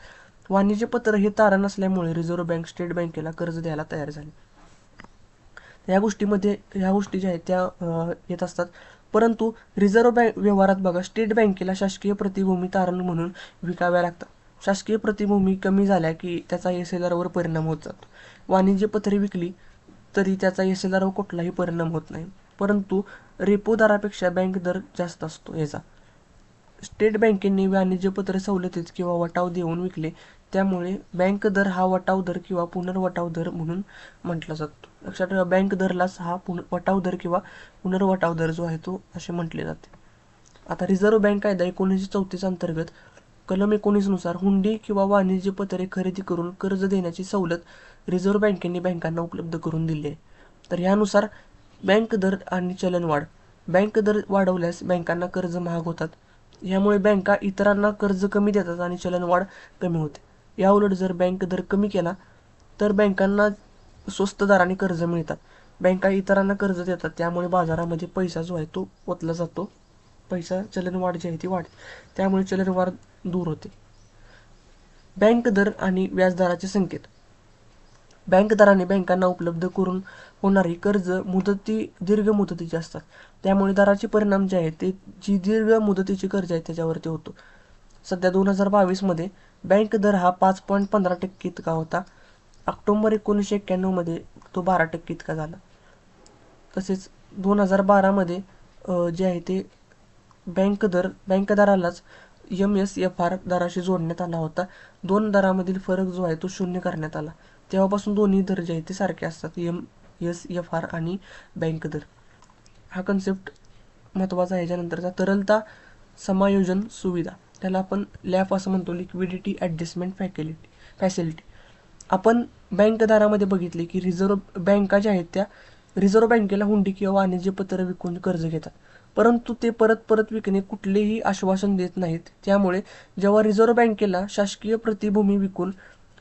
वाणिज्य पत्र हे तारण नसल्यामुळे रिझर्व्ह बँक स्टेट बँकेला कर्ज द्यायला तयार झाली. ह्या गोष्टी ज्या आहेत त्या येत असतात. परंतु रिझर्व्ह बँक व्यवहारात बघा, स्टेट बँकेला शासकीय प्रतिभूमी तारण म्हणून विकाव्या लागतात. शासकीय प्रतिभूमी कमी झाल्या की त्याचा SLR वर परिणाम होत जातो. वाणिज्य पत्रे विकली तरी त्याचा SLR वर कुठलाही परिणाम होत नाही. परंतु रेपो दरापेक्षा बँक दर जास्त असतो याचा. स्टेट बँकेने वाणिज्य पत्र सवलतीत किंवा वटाव देऊन विकले, त्यामुळे बँक दर हा वटाव दर किंवा पुनर्वटाव दर म्हणून म्हटला जातो. लक्षात ठेवा, बँक दरलाच हा वटाव दर किंवा पुनर्वटाव दर जो आहे तो असे म्हटले जाते. आता रिझर्व्ह बँक कायदा 1934 अंतर्गत कलम 19 नुसार हुंडी किंवा वाणिज्य पत्रे खरेदी करून कर्ज देण्याची सवलत रिझर्व्ह बँकेने बँकांना उपलब्ध करून दिली आहे. तर ह्यानुसार बँक दर आणि चलनवाढ. बँक दर वाढवल्यास बँकांना कर्ज महाग होतात. यामुळे बँका इतरांना कर्ज कमी देतात आणि चलनवाढ कमी होते. याउलट जर बँक दर कमी केला तर बँकांना स्वस्त दराने कर्ज मिळतात. बँका इतरांना कर्ज देतात, त्यामुळे बाजारामध्ये पैसा जो आहे तो ओतला जातो. चलनवाढ जी आहे ती वाढते, त्यामुळे चलनवाढ दूर होते. बँक दर आणि व्याजदराचे संकेत. बँक दराने बँकांना उपलब्ध करून होणारी कर्ज दीर्घ मुदतीची असतात. त्यामुळे दराचे परिणाम जे आहेत ते जी दीर्घ मुदतीची कर्ज आहे त्याच्यावरती होतो. सध्या 2022 मध्ये बँक दर हा 5.15% इतका होता. ऑक्टोबर 1991 मध्ये तो 12% इतका झाला. तसेच 2012 मध्ये जे आहे ते बँक दरालाच MSFR दराशी जोडण्यात आला होता. दोन दरामधील फरक जो आहे तो शून्य करण्यात आला. तेव्हापासून दोन्ही दर जे आहेत ते सारखे असतात, MSFR आणि बँक दर. हा कन्सेप्ट महत्त्वाचा आहे. याच्यानंतरचा तरलता समायोजन सुविधा, त्याला आपण लॅप असं म्हणतो, लिक्विडिटी ॲडजस्टमेंट फॅसिलिटी. आपण बँक दरामध्ये बघितले की बँका ज्या आहेत त्या रिझर्व्ह बँकेला हुंडी किंवा वाणिज्य पत्र विकून कर्ज घेतात. परंतु ते परत विकणे कुठलेही आश्वासन देत नाहीत. त्यामुळे जेव्हा रिझर्व्ह बँकेला शासकीय प्रतिभूमी विकून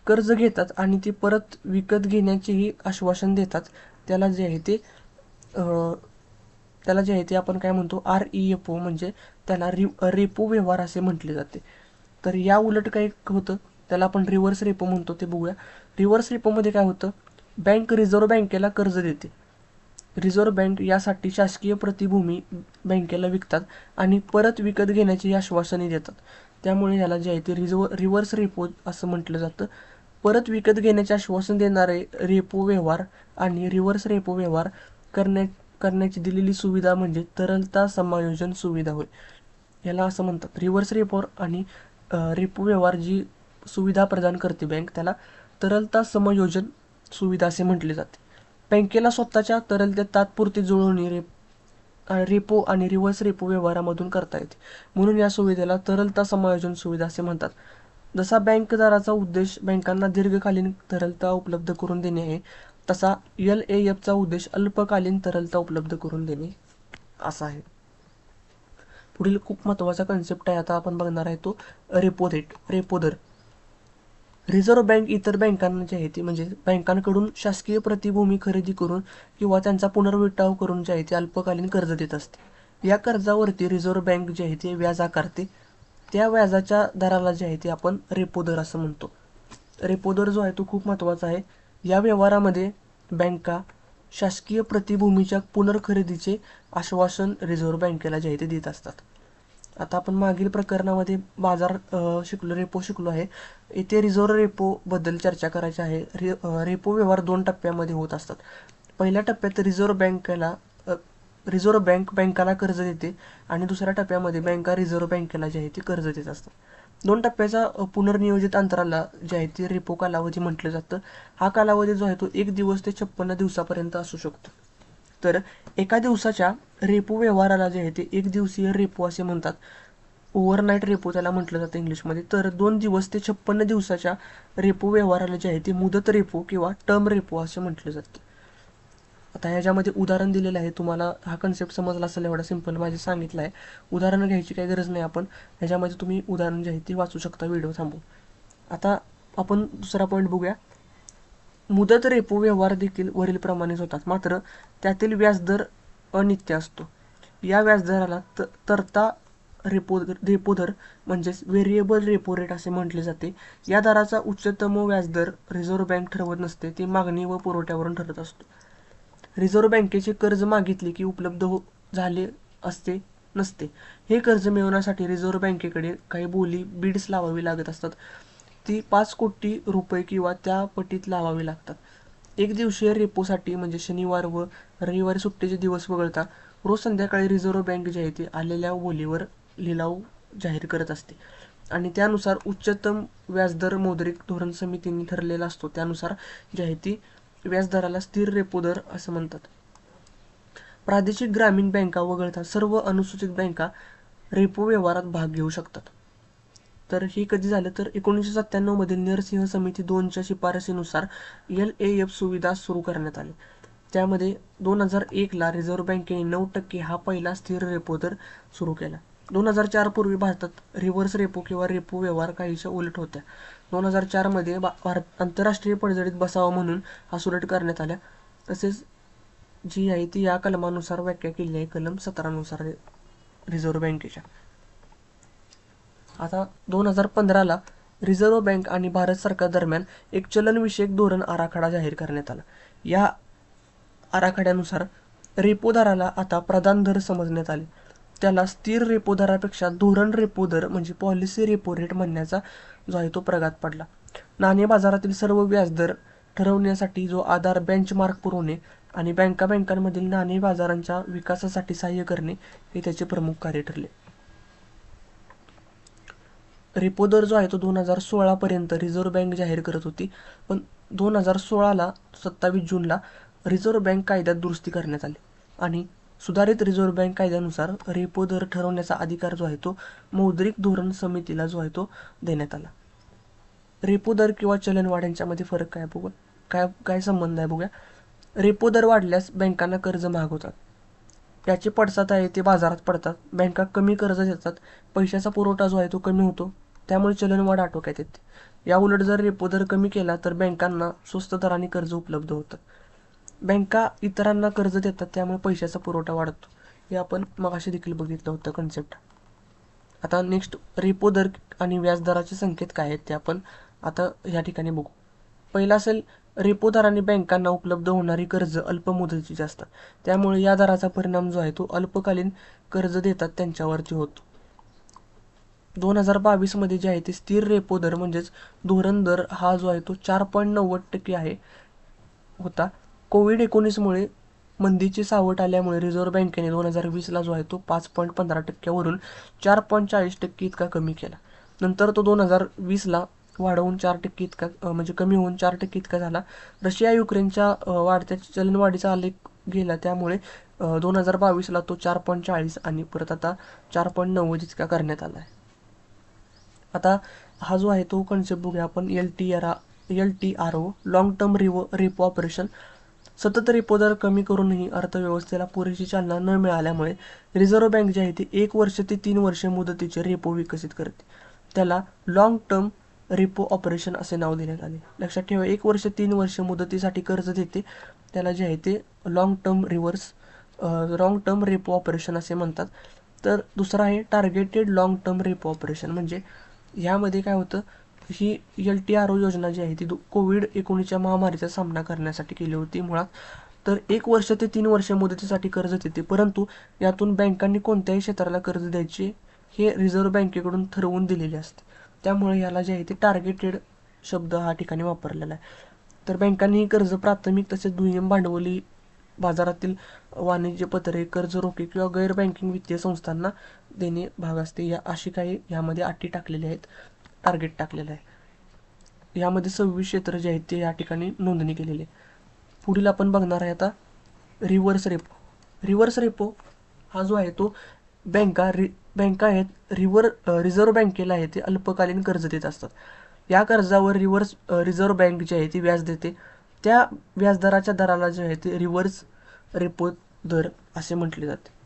कर्ज घेतात आणि ते परत विकत घेण्याचेही आश्वासन देतात, त्याला जे आहे ते आपण काय म्हणतो, REPO, म्हणजे त्याला रेपो व्यवहार असे म्हटले जाते. तर या उलट काय होतं, त्याला आपण रिव्हर्स रेपो म्हणतो, ते बघूया. रिव्हर्स रेपोमध्ये काय होतं, बँक रिझर्व्ह बँकेला कर्ज देते. रिझर्व्ह बँक यासाठी शासकीय प्रतिभूमी बँकेला विकतात आणि परत विकत घेण्याची आश्वासने देतात. त्यामुळे याला जे आहे ते रिव्हर्स रेपो असं म्हटलं जातं. परत विकत घेण्याचे आश्वासन देणारे रेपो व्यवहार आणि रिव्हर्स रेपो व्यवहार करण्याची दिलेली सुविधा म्हणजे तरलता समायोजन सुविधा होय. याला असं म्हणतात. रिव्हर्स रेपो आणि रेपो व्यवहार जी सुविधा प्रदान करते बँक, त्याला तरलता समायोजन सुविधा असे म्हटले जाते. बँकेला स्वतःच्या तरलतेत तात्पुरती जुळवणी रेपो आणि रिव्हर्स रेपो व्यवहारामधून करता येते. म्हणून या सुविधेला तरलता समायोजन सुविधा असे म्हणतात. जसा बँक दराचा उद्देश बँकांना दीर्घकालीन तरलता उपलब्ध करून देणे आहे, तसा LAFचा उद्देश अल्पकालीन तरलता उपलब्ध करून देणे असा आहे. पुढील खूप महत्त्वाचा कन्सेप्ट आहे आता आपण बघणार आहे तो रेपो दर. रिझर्व्ह बँक इतर बँकांना जे आहे ते म्हणजे बँकांकडून शासकीय प्रतिभूमी खरेदी करून किंवा त्यांचा पुनर्विटाव करून जे आहे ते अल्पकालीन कर्ज देत असते. या कर्जावरती रिझर्व्ह बँक जे आहे ते व्याज आकारते. त्या व्याजाच्या दराला जे आहे ते आपण रेपो दर असं म्हणतो. रेपो दर जो आहे तो खूप महत्त्वाचा आहे. या व्यवहारामध्ये बँका शासकीय प्रतिभूमीच्या पुनर्खरेदीचे आश्वासन रिझर्व्ह बँकेला जे आहे ते देत असतात. आता आपण मागील प्रकरणामध्ये रेपो शिकलो आहे. इथे रिझर्व्ह रेपो बद्दल चर्चा करायची आहे. रेपो व्यवहार 2 टप्प्यामध्ये होत असतात. पहिल्या टप्प्यात रिझर्व्ह बँक बँकाला कर्ज देते आणि दुसऱ्या टप्प्यामध्ये बँका रिझर्व्ह बँकेला जे आहे ते कर्ज देत असतात. 2 टप्प्याचा पुनर्नियोजित अंतराला जे आहे ते रेपो कालावधी म्हटलं जातं. हा कालावधी जो आहे तो 1 दिवस ते 56 दिवसापर्यंत असू शकतो. तर एका दिवसाच्या रेपो व्यवहाराला जे आहे ते 1 दिवसीय रेपो असे म्हणतात. ओव्हरनाईट रेपो त्याला म्हटलं जातं इंग्लिशमध्ये. तर 2 दिवस ते 56 दिवसाच्या रेपो व्यवहाराला जे आहे ते मुदत रेपो किंवा टर्म रेपो असे म्हटलं जातं. आता ह्याच्यामध्ये उदाहरण दिलेलं आहे, तुम्हाला हा कन्सेप्ट समजला असेल एवढा सिंपल माझे सांगितलं आहे. उदाहरणं घ्यायची काही गरज नाही, आपण ह्याच्यामध्ये तुम्ही उदाहरण जे आहे ते वाचू शकता व्हिडिओ थांबून. आता आपण दुसरा पॉईंट बघूया. मुदत रेपो व्यवहार देखील वरीलप्रमाणेच होतात, मात्र त्यातील व्याजदर अनित्य असतो. या व्याजदराला तरता रेपो दर म्हणजेच व्हेरिएबल रेपो रेट असे म्हटले जाते. या दराचा उच्चतम व्याजदर रिझर्व्ह बँक ठरवत नसते, ते मागणी व पुरवठ्यावरून ठरत असतो. रिझर्व्ह बँकेचे कर्ज मागितले की उपलब्ध झाले असते नसते. हे कर्ज मिळवण्यासाठी रिझर्व्ह बँकेकडे काही बोली बिड्स लावावी लागत असतात. ती 5 कोटी रुपये किंवा त्या पटीत लावावी लागतात. एक दिवसीय रेपोसाठी म्हणजे शनिवार व रविवारी सुट्टीचे दिवस वगळता रोज संध्याकाळी रिझर्व्ह बँक जी आहे ती आलेल्या बोलीवर लिलाव जाहीर करत असते आणि त्यानुसार उच्चतम व्याजदर मौद्रिक धोरण समितीने ठरलेला असतो. त्यानुसार जी आहे ती व्याजदराला स्थिर रेपो दर असं म्हणतात. प्रादेशिक ग्रामीण बँका वगळता सर्व अनुसूचित बँका रेपो व्यवहारात भाग घेऊ शकतात. तर हे कधी झालं तर 1997 मधील नरसिंह समिती 2च्या शिफारसीनुसार LAF सुविधा सुरू करण्यात आली. त्यामध्ये 2001ला रिझर्व्ह बँकेने 9% हा पहिला स्थिर रेपो दर सुरू केला. 2004 पूर्वी भारतात रिव्हर्स रेपो किंवा रेपो व्यवहार काहीशा उलट होत्या. 2004 मध्ये आंतरराष्ट्रीय पडझडीत बसावा म्हणून हा सुलट करण्यात आल्या. तसेच जी आहे ती या कलमानुसार व्याख्या केली आहे, कलम 17 नुसार रिझर्व्ह बँकेच्या. आता 2015ला रिझर्व्ह बँक आणि भारत सरकार दरम्यान एक चलनविषयक धोरण आराखडा जाहीर करण्यात आला. या आराखड्यानुसार रेपो दराला आता प्रधान दर समजण्यात आले. त्याला स्थिर रेपो दरापेक्षा धोरण रेपो दर म्हणजे पॉलिसी रेपो रेट म्हणण्याचा जो आहे तो प्रघात पडला. नाणे बाजारातील सर्व व्याजदर ठरवण्यासाठी जो आधार बेंचमार्क पुरवणे आणि बँकांमधील नाणे बाजारांच्या विकासासाठी सहाय्य करणे हे त्याचे प्रमुख कार्य ठरले. रेपो दर जो आहे तो 2016 पर्यंत रिझर्व्ह बँक जाहीर करत होती, पण 2016ला 27 जूनला रिझर्व्ह बँक कायद्यात दुरुस्ती करण्यात आली आणि सुधारित रिझर्व्ह बँक कायद्यानुसार रेपो दर ठरवण्याचा अधिकार जो आहे तो मौद्रिक धोरण समितीला जो आहे तो देण्यात आला. रेपो दर किंवा चलनवाढ यांच्यामध्ये फरक काय बघू, काय संबंध आहे बघूया. रेपो दर वाढल्यास बँकांना कर्ज महाग होतात, याचे पडसाद आहे ते बाजारात पडतात, बँका कमी कर्ज देतात, पैशाचा पुरवठा जो आहे तो कमी होतो, त्यामुळे चलनवाढ आटोक्यात येते. या उलट जर रेपो दर कमी केला तर बँकांना स्वस्त दराने कर्ज उपलब्ध होतं. बँका इतरांना कर्ज देतात, त्यामुळे पैशाचा पुरवठा वाढतो. हे आपण मगाशी देखील बघितलं होतं कन्सेप्ट. आता नेक्स्ट रेपो दर आणि व्याजदराचे संकेत काय आहेत ते आपण आता या ठिकाणी बघू. पहिला असेल रेपो दराने बँकांना उपलब्ध होणारी कर्ज अल्प मुदतीची असतात, त्यामुळे या दराचा परिणाम जो आहे तो अल्पकालीन कर्ज देतात त्यांच्यावरती होतो. 2022 मध्ये जे आहे ते स्थिर रेपो दर म्हणजेच धोरण दर हा जो आहे तो 4.90% आहे होता. कोविड-19 मुळे मंदीचे सावट आल्यामुळे रिझर्व्ह बँकेने 2020ला जो आहे तो 5.15%वरून 4.40% इतका कमी केला. नंतर तो 2020ला वाढवून 4% इतका म्हणजे कमी होऊन 4% इतका झाला. रशिया युक्रेनच्या वाढत्या चलनवाढीचा आलेख गेला, त्यामुळे 2022ला तो 4.40 आणि परत आता 4.90 इतका करण्यात आला आहे. आता हा जो आहे तो कन्सेप्ट बघूया आपण. LTRO long term repo operation. सतत रेपो दर कमी करूनही अर्थव्यवस्थेला पुरेशी चालना न मिळाल्यामुळे रिझर्व्ह बँक जी आहे ती 1 वर्ष ते 3 वर्ष मुदतीचे रेपो विकसित करते. त्याला लॉंग टर्म रेपो ऑपरेशन असे नाव देण्यात आले. लक्षात ठेवा, 1 वर्ष 3 वर्ष मुदतीसाठी कर्ज देते त्याला जे आहे ते लॉंग टर्म रेपो ऑपरेशन असे म्हणतात. तर दुसरा आहे targeted long term repo operation. म्हणजे ह्यामध्ये काय होतं, ही LTRO योजना जी आहे ती कोविड-19च्या महामारीचा सामना करण्यासाठी केली होती मुळात. तर 1 वर्ष ते 3 वर्ष मुदतीसाठी कर्ज देते, परंतु यातून बँकांनी कोणत्याही क्षेत्राला कर्ज द्यायचे हे रिझर्व्ह बँकेकडून ठरवून दिलेले असते. त्यामुळे याला जे आहे ते टार्गेटेड शब्द हा ठिकाणी वापरलेला आहे. तर बँकांनी कर्ज प्राथमिक तसेच दुय्यम भांडवली बाजारातील वाणिज्य पत्रे, कर्ज रोखे किंवा गैर बँकिंग वित्तीय संस्थांना देणे भाग असते. या अशी काही यामध्ये अटी टाकलेल्या आहेत, टार्गेट टाकलेलं आहे. यामध्ये 26 क्षेत्र जे आहेत ते या ठिकाणी नोंदणी केलेली आहे. पुढील आपण बघणार आहे आता रिव्हर्स रेपो. रिव्हर्स रेपो हा जो आहे तो बँका आहेत रिझर्व्ह बँकेला आहे ते अल्पकालीन कर्ज देत असतात. या कर्जावर रिझर्व्ह बँक जी आहे ती व्याज देते. त्या व्याजदराच्या दराला जे आहे ते रिव्हर्स रेपो दर असे म्हटले जाते.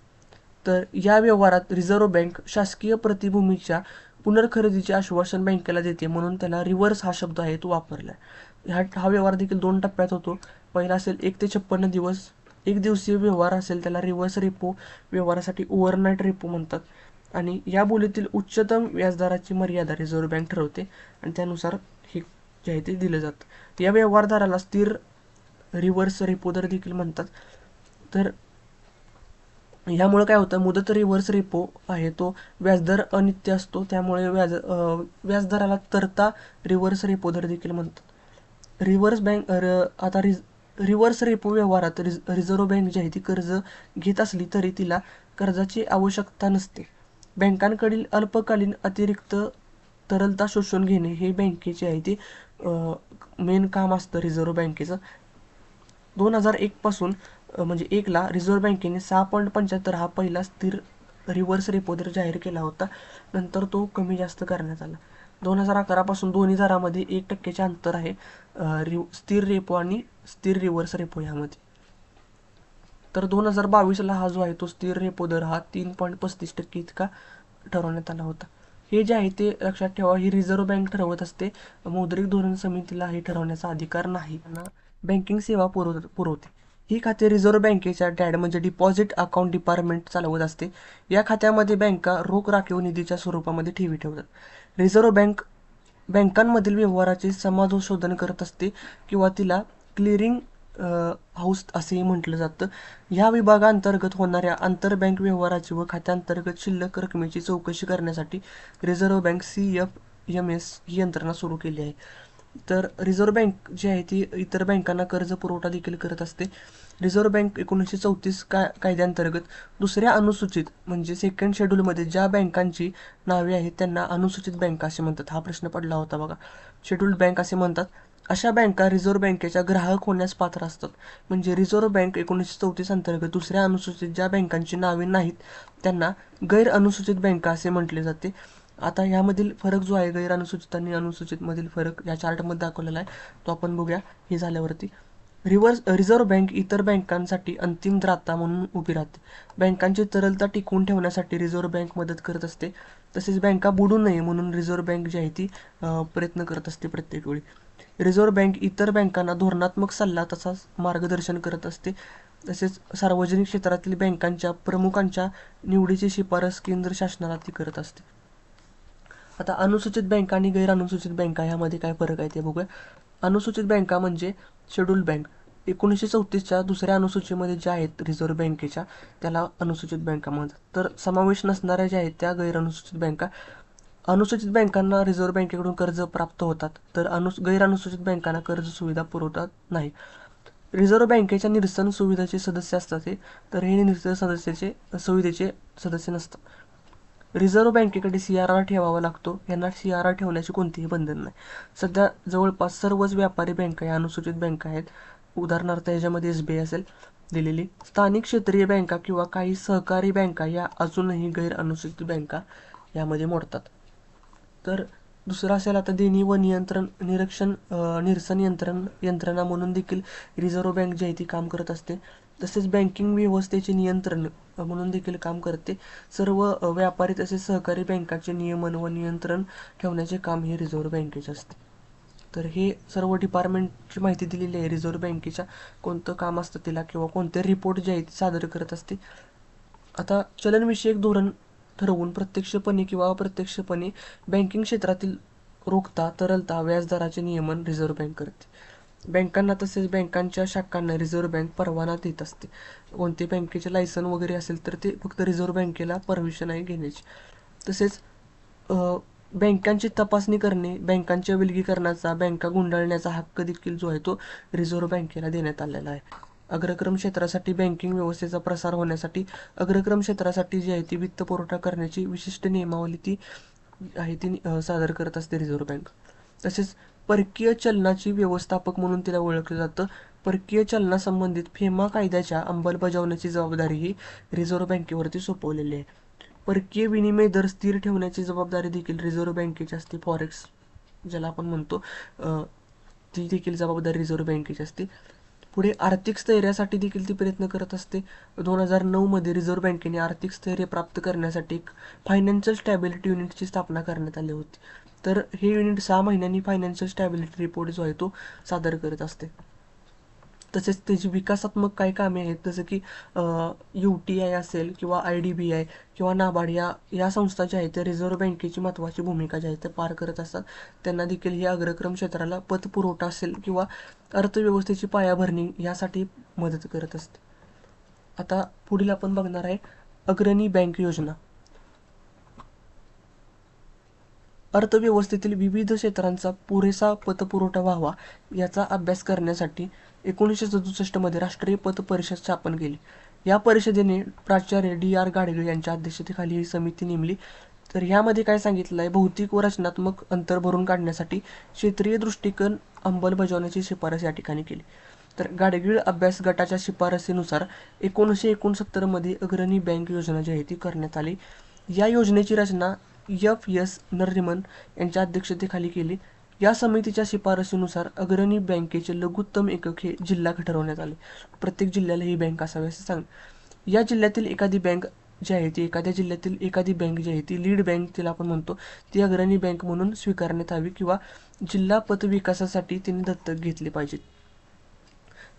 तर या व्यवहारात रिझर्व्ह बँक शासकीय प्रतिभूतीच्या पुनर्खरेदीचे आश्वासन बँकेला देते, म्हणून त्याला रिव्हर्स हा शब्द आहे तो वापरला आहे. हा व्यवहार देखील 2 टप्प्यात होतो. पहिला असेल 1 ते 56 दिवस. 1 दिवसीय व्यवहार असेल त्याला रिव्हर्स रेपो व्यवहारासाठी ओव्हरनाईट रेपो म्हणतात. आणि या बोलीतील उच्चतम व्याजदराची मर्यादा रिझर्व्ह बँक ठरवते आणि त्यानुसार हे जे आहे ते दिलं जातं. या व्यवहारदाराला स्थिर रिव्हर्स रेपो दर देखील म्हणतात. तर ह्यामुळे काय होतं, मुदत रिव्हर्स रेपो आहे तो व्याजदर अनित्य असतो, त्यामुळे व्याजदराला तरता रिव्हर्स रेपो दर देखील म्हणतात. रिव्हर्स रेपो व्यवहारात रिझर्व्ह बँक जी आहे ती कर्ज घेत असली तरी तिला कर्जाची आवश्यकता नसते. बँकांकडील अल्पकालीन अतिरिक्त तरलता शोषून घेणे हे बँकेचे आहे ते मेन काम असतं रिझर्व्ह बँकेचं. 2001 पासून म्हणजे 1ला रिझर्व्ह बँकेने 6.75 हा पहिला स्थिर रिव्हर्स रेपो दर जाहीर केला होता. नंतर तो कमी जास्त करण्यात आला. 2011 पासून दोन्ही दरामध्ये 1% अंतर आहे स्थिर रेपो आणि स्थिर रिव्हर्स रेपो यामध्ये. तर 2022ला हा जो आहे तो स्थिर रेपो दर हा 3.35% इतका ठरवण्यात आला होता. हे जे आहे ते लक्षात ठेवा, ही रिझर्व्ह बँक ठरवत असते. मौद्रिक धोरण समितीला हे ठरवण्याचा अधिकार नाही. बँकिंग सेवा पुरवते. ही खाते रिझर्व्ह बँकेच्या डॅड म्हणजे डिपॉझिट अकाउंट डिपार्टमेंट चालवत असते. या खात्यामध्ये बँका रोख राखीव निधीच्या स्वरूपामध्ये ठेवी ठेवतात. रिझर्व्ह बँक बँकांमधील व्यवहाराचे समाजोशोधन करत असते किंवा तिला क्लिअरिंग हाऊस असेही म्हटलं जातं. ह्या विभागांतर्गत होणाऱ्या आंतरबँक व्यवहाराची व खात्यांतर्गत शिल्लक रकमेची चौकशी करण्यासाठी रिझर्व्ह बँक CFMS ही यंत्रणा सुरू केली आहे. तर रिझर्व्ह बँक जी आहे ती इतर बँकांना कर्ज पुरवठा देखील करत असते. रिझर्व्ह बँक 1934 कायद्याअंतर्गत दुसऱ्या अनुसूचित म्हणजे सेकंड शेड्यूलमध्ये ज्या बँकांची नावे आहेत त्यांना अनुसूचित बँका असे म्हणतात. हा प्रश्न पडला होता बघा. शेड्यूल्ड बँक असे म्हणतात. अशा बँका रिझर्व्ह बँकेच्या ग्राहक होण्यास पात्र असतात. म्हणजे रिझर्व्ह बँक 1934 अंतर्गत दुसऱ्या अनुसूचित ज्या बँकांची नावे नाहीत त्यांना गैर अनुसूचित बँका असे म्हटले जाते. आता ह्यामधील फरक जो आहे गैर अनुसूचित आणि अनुसूचित मधील फरक या चार्टमध्ये दाखवलेला आहे, तो आपण बघूया हे झाल्यावरती. रिझर्व्ह बँक इतर बँकांसाठी अंतिम दाता म्हणून उभी राहते. बँकांची तरलता टिकवून ठेवण्यासाठी रिझर्व्ह बँक मदत करत असते. तसेच बँका बुडू नये म्हणून रिझर्व्ह बँक जी आहे ती प्रयत्न करत असते प्रत्येक वेळी. रिझर्व्ह बँक इतर बँकांना धोरणात्मक सल्ला तसाच मार्गदर्शन करत असते. तसेच सार्वजनिक क्षेत्रातील बँकांच्या प्रमुखांच्या निवडीची शिफारस केंद्र शासनाला ती करत असते. आता अनुसूचित बँका आणि गैर अनुसूचित बँका यामध्ये काय फरक आहे ते बघूया. अनुसूचित बँका म्हणजे शेड्यूल्ड बँक 1934च्या दुसऱ्या अनुसूचीमध्ये ज्या आहेत रिझर्व्ह बँकेच्या त्याला अनुसूचित बँका म्हणतात. तर समावेश नसणाऱ्या ज्या आहेत त्या गैर अनुसूचित बँका. अनुसूचित बँकांना रिझर्व्ह बँकेकडून कर्ज प्राप्त होतात, तर गैर अनुसूचित बँकांना कर्ज सुविधा पुरवतात नाही. रिझर्व्ह बँकेच्या निरसन सुविधेचे सदस्य असतात ते, तर हे निरसन सुविधेचे सदस्य नसतात. रिझर्व्ह बँकेकडे CRR ठेवावा लागतो. यांना CRR ठेवण्याचे कोणतेही बंधन नाही. सध्या जवळपास सर्वच व्यापारी बँका या अनुसूचित बँका आहेत. उदाहरणार्थ याच्यामध्ये SBI असेल दिलेली. स्थानिक क्षेत्रीय बँका किंवा काही सहकारी बँका या अजूनही गैर अनुसूचित बँका यामध्ये मोडतात. तर दुसरं असेल आता देणी व निरसन यंत्रणा म्हणून देखील रिझर्व्ह बँक जी आहे ती काम करत असते. तसेच बँकिंग व्यवस्थेचे नियंत्रण म्हणून देखील काम करते. सर्व व्यापारी तसेच सहकारी बँकांचे नियमन व नियंत्रण ठेवण्याचे काम हे रिझर्व्ह बँकेचे असते. तर हे सर्व डिपार्टमेंटची माहिती दिलेली आहे. रिझर्व्ह बँकेच्या कोणतं काम असतं तिला किंवा कोणते रिपोर्ट जे आहे ते सादर करत असते. आता चलनविषयक धोरण ठरवून प्रत्यक्षपणे किंवा अप्रत्यक्षपणे बँकिंग क्षेत्रातील रोखता तरलता व्याजदराचे नियमन रिझर्व्ह बँक करते. बँकांना तसेच बँकांच्या शाखांना रिझर्व्ह बँक परवाना देत असते. कोणते बँकेचे लायसन वगैरे असेल तर ते फक्त रिझर्व्ह बँकेला परमिशन आहे घेण्याची. तसेच बँकांची तपासणी करणे, बँकांच्या विलगीकरणाचा, बँका गुंडाळण्याचा हक्क देखील जो आहे तो रिझर्व्ह बँकेला देण्यात आलेला आहे. अग्रक्रम क्षेत्रासाठी बँकिंग व्यवस्थेचा प्रसार होण्यासाठी अग्रक्रम क्षेत्रासाठी जी आहे ती वित्त पुरवठा करण्याची विशिष्ट नियमावली ती आहे ती सादर करत असते रिझर्व्ह बँक. तसेच परकीय चलनाची व्यवस्थापक म्हणून तिला ओळखलं जातं. परकीय चलनासंबंधित फेमा कायद्याच्या अंमलबजावणीची जबाबदारी ही रिझर्व्ह बँकेवरती सोपवलेली आहे. परकीय विनिमय दर स्थिर ठेवण्याची जबाबदारी देखील रिझर्व्ह बँकेची असते. फॉरेक्स ज्याला आपण म्हणतो ती देखील जबाबदारी रिझर्व्ह बँकेची असते. पुढे आर्थिक स्थैर्यासाठी देखील ती प्रयत्न करत असते. 2009 मध्ये रिझर्व्ह बँकेने आर्थिक स्थैर्य प्राप्त करण्यासाठी एक फायनान्शियल स्टॅबिलिटी युनिटची स्थापना करण्यात आली होती. तर हे युनिट 6 महिन्यांनी फायनान्शियल स्टॅबिलिटी रिपोर्ट जो आहे तो सादर करत असते. तसेच त्याची विकासात्मक काही कामे आहेत, जसं की UTI असेल किंवा IDBI किंवा नाबार्ड या संस्था ज्या आहेत त्या रिझर्व्ह बँकेची महत्त्वाची भूमिका जी आहे ते पार करत असतात. त्यांना देखील ही अग्रक्रम क्षेत्राला पतपुरवठा असेल किंवा अर्थव्यवस्थेची पायाभरणी यासाठी मदत करत असते. आता पुढील आपण बघणार आहे अग्रणी बँक योजना. अर्थव्यवस्थेतील विविध क्षेत्रांचा पुरेसा पतपुरवठा व्हावा याचा अभ्यास करण्यासाठी 1967 मध्ये राष्ट्रीय पत परिषद स्थापन केली. या परिषदेने प्राचार्य D.R. गाडगीळ यांच्या अध्यक्षतेखाली ही समिती नेमली. तर यामध्ये काय सांगितलं आहे, भौतिक व रचनात्मक अंतर भरून काढण्यासाठी क्षेत्रीय दृष्टिकोन अंमलबजावण्याची शिफारस या ठिकाणी केली. तर गाडगीळ अभ्यास गटाच्या शिफारसीनुसार 1969 मध्ये अग्रणी बँक योजना जी आहे ती करण्यात आली. या योजनेची रचना F.S. नरिमन यांच्या अध्यक्षतेखाली केली. या समितीच्या शिफारसीनुसार अग्रणी बँकेचे लघुत्तम एकक हे जिल्हा ठरवण्यात आले. प्रत्येक जिल्ह्याला ही बँक असावी असं सांग. या जिल्ह्यातील एखादी बँक जी आहे ती एखाद्या जिल्ह्यातील एखादी बँक जी आहे ती लीड बँक तिला आपण म्हणतो, ती अग्रणी बँक म्हणून स्वीकारण्यात हवी किंवा जिल्हा पत विकासासाठी तिने दत्तक घेतले पाहिजेत.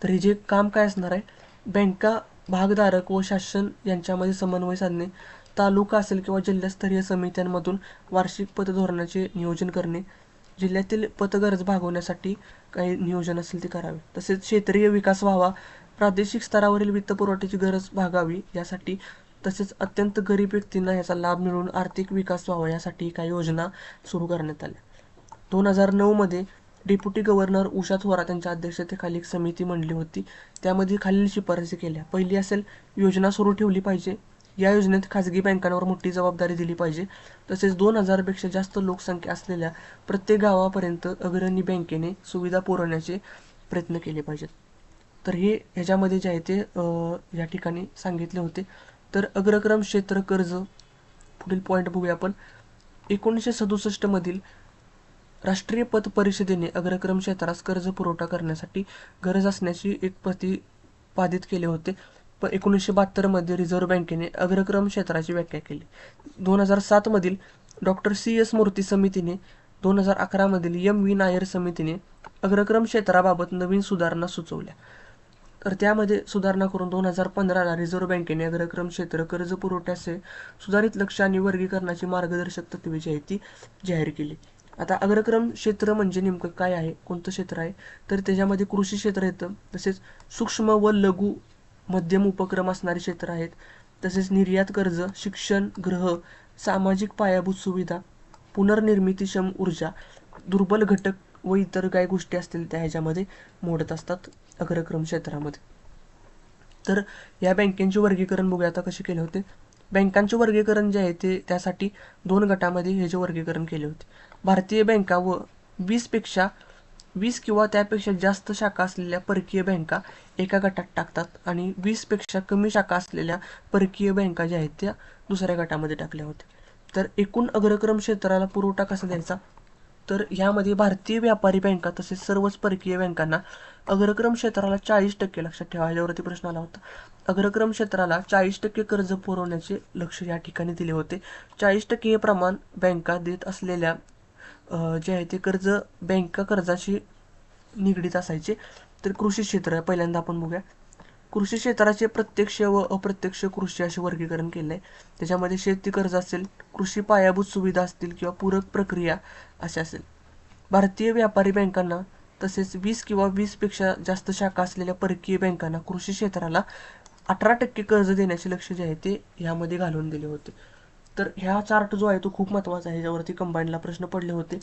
तर हे जे काम काय असणार आहे, बँका, भागधारक व शासन यांच्यामध्ये समन्वय साधणे, तालुका असेल किंवा जिल्हास्तरीय समित्यांमधून वार्षिक पतधोरणाचे नियोजन करणे, जिल्ह्यातील पतगरज भागवण्यासाठी काही नियोजन असेल ते करावे. तसेच क्षेत्रीय विकास व्हावा, प्रादेशिक स्तरावरील वित्तपुरवठ्याची गरज भागावी यासाठी, तसेच अत्यंत गरीब व्यक्तींना याचा लाभ मिळून आर्थिक विकास व्हावा यासाठी काही योजना सुरू करण्यात आल्या. 2009 मध्ये डेप्युटी गव्हर्नर उषा थोरात यांच्या अध्यक्षतेखाली एक समिती मंडली होती. त्यामध्ये खालील शिफारसी केल्या. पहिली असेल, योजना सुरू ठेवली पाहिजे. या योजनेत खाजगी बँकांवर मोठी जबाबदारी दिली पाहिजे. तसेच 2000 पेक्षा जास्त लोकसंख्या असलेल्या प्रत्येक गावापर्यंत अग्रणी बँकेने सुविधा पुरवण्याचे प्रयत्न केले पाहिजेत. तर हे ह्याच्यामध्ये जे आहे ते या ठिकाणी सांगितले होते. तर अग्रक्रम क्षेत्र कर्ज, पुढील पॉईंट बघूया आपण. 1967 मधील राष्ट्रीय पत परिषदेने अग्रक्रम क्षेत्रास कर्ज पुरवठा करण्यासाठी गरज असण्याची एक प्रतिपादित केले होते. पण 1972 मध्ये रिझर्व्ह बँकेने अग्रक्रम क्षेत्राची व्याख्या केली. 2007 मधील डॉक्टर C.S. मूर्ती समितीने, 2011 मधील M.V. नायर समितीने अग्रक्रम क्षेत्राबाबत नवीन सुधारणा सुचवल्या. तर त्यामध्ये सुधारणा करून 2015ला रिझर्व्ह बँकेने अग्रक्रम क्षेत्र कर्ज पुरवठ्याचे सुधारित लक्ष्य आणि वर्गीकरणाची मार्गदर्शक तत्त्वे जी आहे ती जाहीर केली. आता अग्रक्रम क्षेत्र म्हणजे नेमकं काय आहे, कोणतं क्षेत्र आहे, तर त्याच्यामध्ये कृषी क्षेत्र येतं, तसेच सूक्ष्म व लघु मध्यम उपक्रम असणारे क्षेत्र आहेत, तसेच निर्यात कर्ज, शिक्षण, गृह, सामाजिक पायाभूत सुविधा, पुनर्निर्मितीक्षम ऊर्जा, दुर्बल घटक व इतर काही गोष्टी असतील त्या ह्याच्यामध्ये मोडत असतात अग्रक्रम क्षेत्रामध्ये. तर या बँकेचे वर्गीकरण बघूया आता कसे केले होते. बँकांचे वर्गीकरण जे आहे ते त्यासाठी 2 गटामध्ये ह्याचे वर्गीकरण केले होते. भारतीय बँका व 20 किंवा त्यापेक्षा जास्त शाखा असलेल्या परकीय बँका एका गटात टाकतात आणि 20 पेक्षा कमी शाखा असलेल्या परकीय बँका ज्या आहेत त्या दुसऱ्या गटामध्ये टाकल्या होत्या. तर एकूण अग्रक्रम क्षेत्राला पुरवठा कसा द्यायचा, तर ह्यामध्ये भारतीय व्यापारी बँका तसेच सर्वच परकीय बँकांना अग्रक्रम क्षेत्राला 40%, लक्षात ठेवा यावरती प्रश्न आला होता, अग्रक्रम क्षेत्राला 40% कर्ज पुरवण्याचे लक्ष या ठिकाणी दिले होते. 40% हे प्रमाण बँका देत असलेल्या जे आहे ते कर्ज बँका कर्जाशी निगडीत असायचे. तर कृषी क्षेत्र पहिल्यांदा आपण बघूया. कृषी क्षेत्राचे प्रत्यक्ष व अप्रत्यक्ष कृषी असे वर्गीकरण केले आहे. त्याच्यामध्ये शेती कर्ज असेल, कृषी पायाभूत सुविधा असतील किंवा पूरक प्रक्रिया असे असेल. भारतीय व्यापारी बँकांना तसेच 20 किंवा 20 पेक्षा जास्त शाखा असलेल्या परकीय बँकांना कृषी क्षेत्राला 18% कर्ज देण्याचे लक्ष जे आहे ते यामध्ये घालून दिले होते. तर ह्या चार्ट जो आहे तो खूप महत्त्वाचा आहे, ह्याच्यावरती कंबाईनला प्रश्न पडले होते.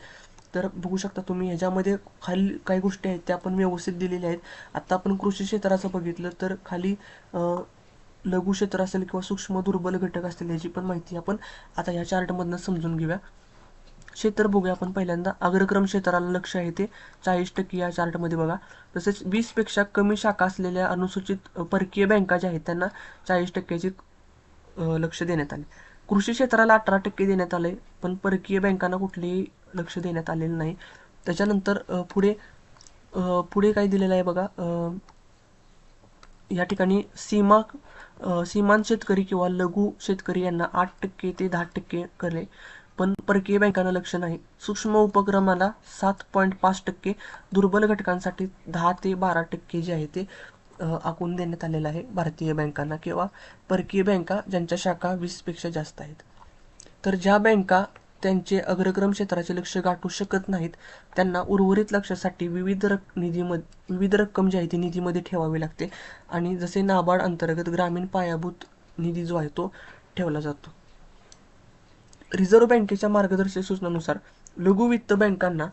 तर बघू शकता तुम्ही ह्याच्यामध्ये खाली काही गोष्टी आहेत त्या आपण व्यवस्थित दिलेल्या आहेत. आता आपण कृषी क्षेत्राचं बघितलं तर खाली लघु क्षेत्र असेल किंवा सूक्ष्म दुर्बल घटक असतील याची पण माहिती आपण आता ह्या चार्टमधनं समजून घेऊया. क्षेत्र बघूया आपण पहिल्यांदा. अग्रक्रम क्षेत्राला लक्ष आहे ते 40% या चार्टमध्ये बघा. तसेच 20 पेक्षा कमी शाखा असलेल्या अनुसूचित परकीय बँका ज्या आहेत त्यांना 40%चे लक्ष देण्यात आले. कृषी क्षेत्राला 18% देण्यात आले, पण परकीय बँकांना कुठलेही लक्ष देण्यात आलेलं नाही. त्याच्यानंतर पुढे काय दिलेलं आहे बघा, या ठिकाणी सीमांत शेतकरी किंवा लघु शेतकरी यांना 8% ते 10% करे, पण परकीय बँकांना लक्ष नाही. सूक्ष्म उपक्रमाला 7.5%, दुर्बल घटकांसाठी 10 ते 12% जे आहे ते आखून देण्यात आलेलं आहे भारतीय बँकांना किंवा परकीय बँका ज्यांच्या शाखा 20 पेक्षा जास्त आहेत. तर ज्या बँका त्यांचे अग्रक्रम क्षेत्राचे लक्ष्य गाठू शकत नाहीत त्यांना उर्वरित लक्ष्यासाठी विविध रक्कम जी आहे ती निधीमध्ये ठेवावी लागते आणि जसे नाबार्ड अंतर्गत ग्रामीण पायाभूत निधी जो आहे तो ठेवला जातो. रिझर्व्ह बँकेच्या मार्गदर्शक सूचनानुसार लघु वित्त बँकांना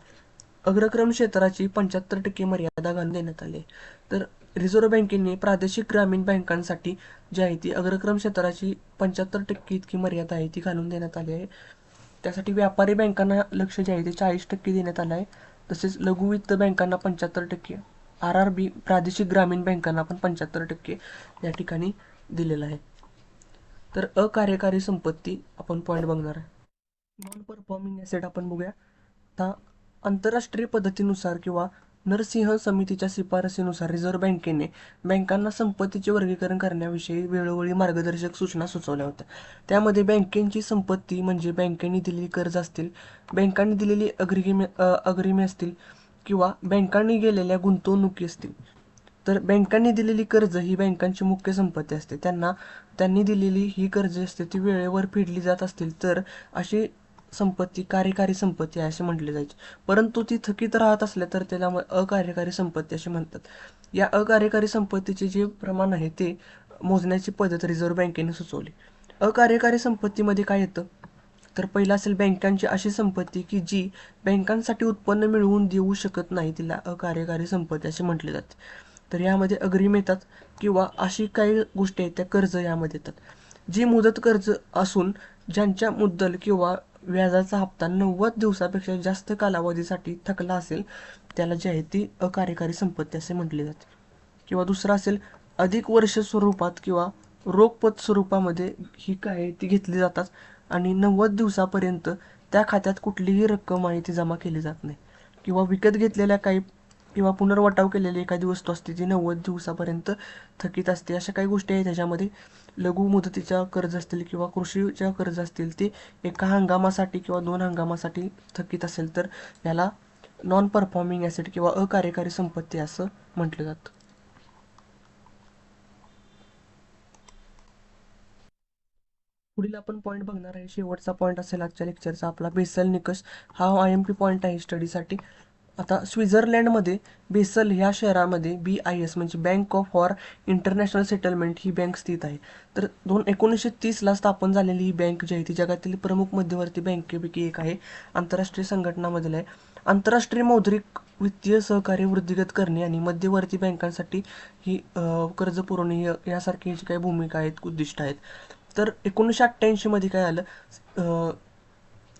अग्रक्रम क्षेत्राची 75% मर्यादा घालून देण्यात आली. तर रिझर्व्ह बँकेने प्रादेशिक ग्रामीण बँकांसाठी जी आहे ती अग्रक्रम क्षेत्राची 75% इतकी मर्यादा आहे ती घालून देण्यात आली आहे. त्यासाठी व्यापारी बँकांना लक्ष जे आहे ते 40% देण्यात आलं आहे. तसेच लघु वित्त बँकांना 75%, RRB प्रादेशिक ग्रामीण बँकांना पण 75% या ठिकाणी दिलेलं आहे. तर अकार्यकारी संपत्ती आपण पॉईंट बघणार आहे. नॉन परफॉर्मिंग ॲसेट आपण बघूया. आता आंतरराष्ट्रीय पद्धतीनुसार किंवा नरसिंह समितीच्या शिफारसीनुसार रिझर्व्ह बँकेने बँकांना संपत्तीचे वर्गीकरण करण्याविषयी वेळोवेळी मार्गदर्शक सूचना सुचवल्या होत्या. त्यामध्ये बँकेची संपत्ती म्हणजे बँकेने दिलेली कर्ज असतील, बँकांनी दिलेली अग्रिमे असतील किंवा बँकांनी गेलेल्या गुंतवणुकी असतील. तर बँकांनी दिलेली कर्ज ही बँकांची मुख्य संपत्ती असते. त्यांनी दिलेली ही कर्ज असते ती वेळेवर फेडली जात असतील तर अशी संपत्ती कार्यकारी संपत्ती आहे असे म्हटले जायचे. परंतु ती थकीत राहत असल्या तर त्याला अकार्यकारी संपत्ती असे म्हणतात. या अकार्यकारी संपत्तीचे जे प्रमाण आहे ते मोजण्याची पद्धत रिझर्व्ह बँकेने सुचवली. अकार्यकारी संपत्तीमध्ये काय येतं तर पहिला असेल बँकांची अशी संपत्ती की जी बँकांसाठी उत्पन्न मिळवून देऊ शकत नाही, तिला अकार्यकारी संपत्ती असे म्हटले जाते. तर यामध्ये अग्रिम येतात किंवा अशी काही गोष्टी आहेत त्या कर्ज यामध्ये येतात. जी मुदत कर्ज असून ज्यांच्या मुद्दल किंवा व्याजाचा हप्ता 90 दिवसापेक्षा जास्त कालावधीसाठी थकला असेल त्याला जी आहे ती अकार्यकारी संपत्ती असे म्हटले जाते. किंवा दुसरा असेल अधिक वर्ष स्वरूपात किंवा रोखपत स्वरूपामध्ये ही काय ती घेतली जातात आणि 90 दिवसापर्यंत त्या खात्यात कुठलीही रक्कम आहे ती जमा केली जात नाही. किंवा विकत घेतलेल्या काही किंवा पुनर्वाटाव केलेली एखादी वस्तू असते जी 90 दिवसापर्यंत थकीत असते. अशा काही गोष्टी आहेत त्याच्यामध्ये. लघु मुदतीच्या कर्ज असतील किंवा कृषीच्या कर्ज असतील ते एका हंगामासाठी किंवा 2 हंगामासाठी थकीत असेल तर याला नॉन परफॉर्मिंग ॲसेट किंवा अकार्यकारी संपत्ती असं म्हटलं जातं. पुढील आपण पॉईंट बघणार आहे, शेवटचा पॉईंट असेल आजच्या लेक्चरचा आपला बेसल निकष. हा IMP पॉईंट आहे स्टडीसाठी. आता स्वित्झर्लंडमध्ये बेसल ह्या शहरामध्ये BIS म्हणजे bank for international settlement he bank स्थित आहे. तर 1930ला स्थापन झालेली ही बँक जी आहे ती जगातील प्रमुख मध्यवर्ती बँकेपैकी एक आहे. आंतरराष्ट्रीय संघटनामधील आहे. आंतरराष्ट्रीय मौद्रिक वित्तीय सहकार्य वृद्धिंगत करणे आणि मध्यवर्ती बँकांसाठी ही कर्ज पुरवणे यासारखी जी काही भूमिका आहेत, उद्दिष्ट आहेत. तर 1988 मध्ये काय आलं,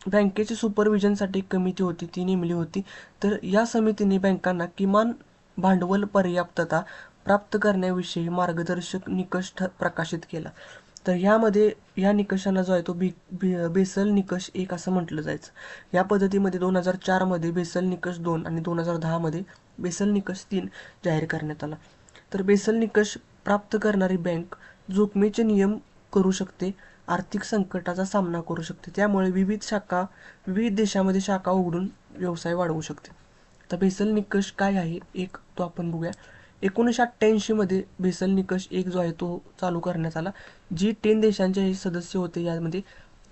बँकेची सुपरविजनसाठी कमिटी होती ती नेमली होती. तर या समितीने बँकांना किमान भांडवल पर्याप्तता प्राप्त करण्याविषयी मार्गदर्शक निकष प्रकाशित केला. तर यामध्ये या निकषांना जो आहे तो बेसल निकष 1 असं म्हटलं जायचं. या पद्धतीमध्ये 2004 मध्ये बेसल निकष 2 आणि 2010 मध्ये बेसल निकष 3 जाहीर करण्यात आला. तर बेसल निकष प्राप्त करणारी बँक जोखमीचे नियम करू शकते, आर्थिक संकटाचा सामना करू शकते, त्यामुळे विविध देशामध्ये शाखा उघडून व्यवसाय वाढवू शकते. तर बेसल निकष काय आहे एक तो आपण बघूया. 1988 मध्ये बेसल निकष 1 जो आहे तो चालू करण्यात आला. G10 देशांचे सदस्य होते यामध्ये.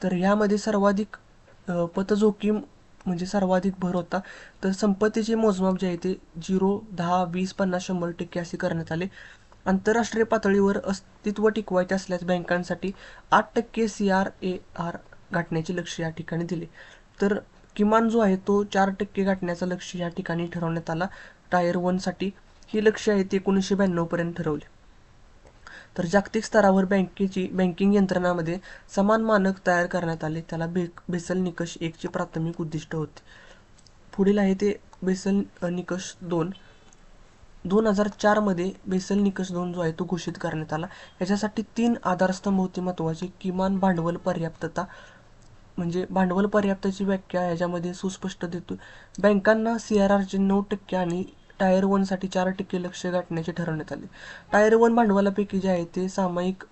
तर ह्यामध्ये सर्वाधिक पतजोखीम म्हणजे सर्वाधिक भर होता. तर संपत्तीचे मोजमाप जे आहे ते 0, 10, 20, 50, 100% असे करण्यात आले. आंतरराष्ट्रीय पातळीवर अस्तित्व टिकवायचे असल्यास बँकांसाठी 8% CRAR गाठण्याचे लक्ष्य या ठिकाणी दिले. तर किमान जो आहे तो 4% गाठण्याचं लक्ष्य या ठिकाणी ठरवण्यात आला. टायर 1 साठी ही लक्ष्य आहे ते 1992 पर्यंत ठरवले. तर जागतिक स्तरावर बँकिंग यंत्रणामध्ये समान मानक तयार करण्यात आले. त्याला बेसल निकष 1 चे प्राथमिक उद्दिष्ट होते. पुढील आहे ते बेसल निकष 2. 2004 मध्ये बेसल निकष 2 जो आहे तो घोषित करण्यात आला. याच्यासाठी 3 आधारस्तंभ होते महत्त्वाचे. किमान भांडवल पर्याप्तता म्हणजे भांडवल पर्याप्ततेची व्याख्या याच्यामध्ये सुस्पष्ट देतो. बँकांना CRR चे 9% आणि टायर 1साठी 4% लक्ष्य गाठण्याचे ठरवण्यात आले. टायर 1 भांडवलापैकी जे आहे ते सामायिक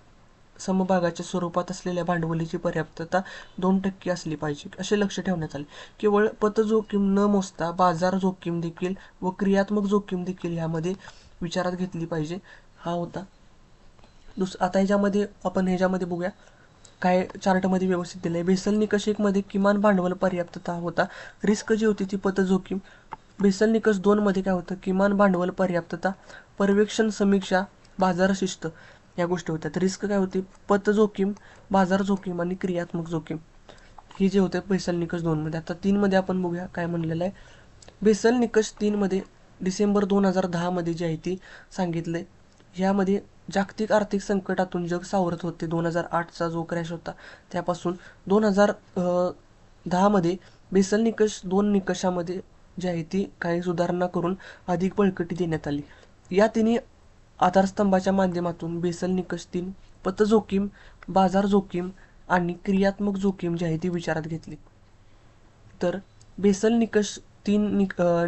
समभागाच्या स्वरूपात असलेल्या भांडवलीची पर्याप्तता 2% असली पाहिजे असे लक्ष ठेवण्यात आले. केवळ पतजोखीम न मोजता बाजार जोखीम देखील व क्रियात्मक जोखीम देखील यामध्ये विचारात घेतली पाहिजे, हा होता. आता ह्याच्यामध्ये बघूया काय चार्टमध्ये व्यवस्थित दिलं आहे. बेसल निकष 1 मध्ये किमान भांडवल पर्याप्तता होता. रिस्क जी होती ती पतजोखीम. बेसल निकष 2 मध्ये काय होतं, किमान भांडवल पर्याप्तता, पर्यवेक्षण, समीक्षा, बाजार शिस्त या गोष्टी होत्या. रिस्क काय होती, पतजोखीम, बाजार जोखीम आणि क्रियात्मक जोखीम ही जे होते बेसल निकष 2 मध्ये. आता 3 मध्ये आपण बघूया काय म्हणलेलं आहे. बेसल निकष 3 मध्ये डिसेंबर 2010 मध्ये जे आहे ती सांगितले. ह्यामध्ये जागतिक आर्थिक संकटातून जग सावरत होते. 2008चा जो क्रॅश होता त्यापासून 2010 मध्ये बेसल निकष 2 निकषामध्ये जी आहे ती काही सुधारणा करून अधिक बळकटी देण्यात आली. या तिन्ही आधारस्तंभाच्या माध्यमातून बेसल निकष 3 पतजोखीम, बाजार जोखीम आणि क्रियात्मक जोखीम जी आहे ती विचारात घेतली. तर बेसल निकष 3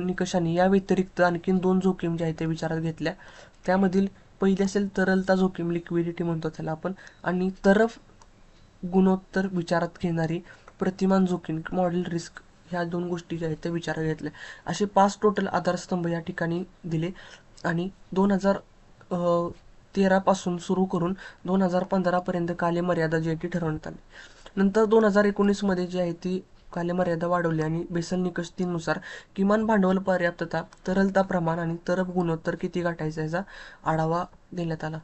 निकषांनी या व्यतिरिक्त आणखीन 2 जोखीम ज्या आहेत त्या विचारात घेतल्या. त्यामधील पहिली असेल तरलता जोखीम, लिक्विडिटी म्हणतो त्याला आपण, आणि तरफ गुणोत्तर विचारात घेणारी प्रतिमान जोखीम, मॉडेल रिस्क, ह्या 2 गोष्टी ज्या आहेत त्या विचारात घेतल्या. असे 5 टोटल आधारस्तंभ या ठिकाणी दिले आणि 2013 पासून सुरू करून 2015 पर्यंत कालमर्यादा जी आहे ती ठरवण्यात आली. नंतर 2019 मध्ये जी आहे ती कालमर्यादा वाढवली आणि बेसल निकष 3 नुसार किमान भांडवल पर्याप्तता, तरलता प्रमाण आणि तरफ गुणोत्तर किती गाठायचा याचा आढावा देण्यात आला.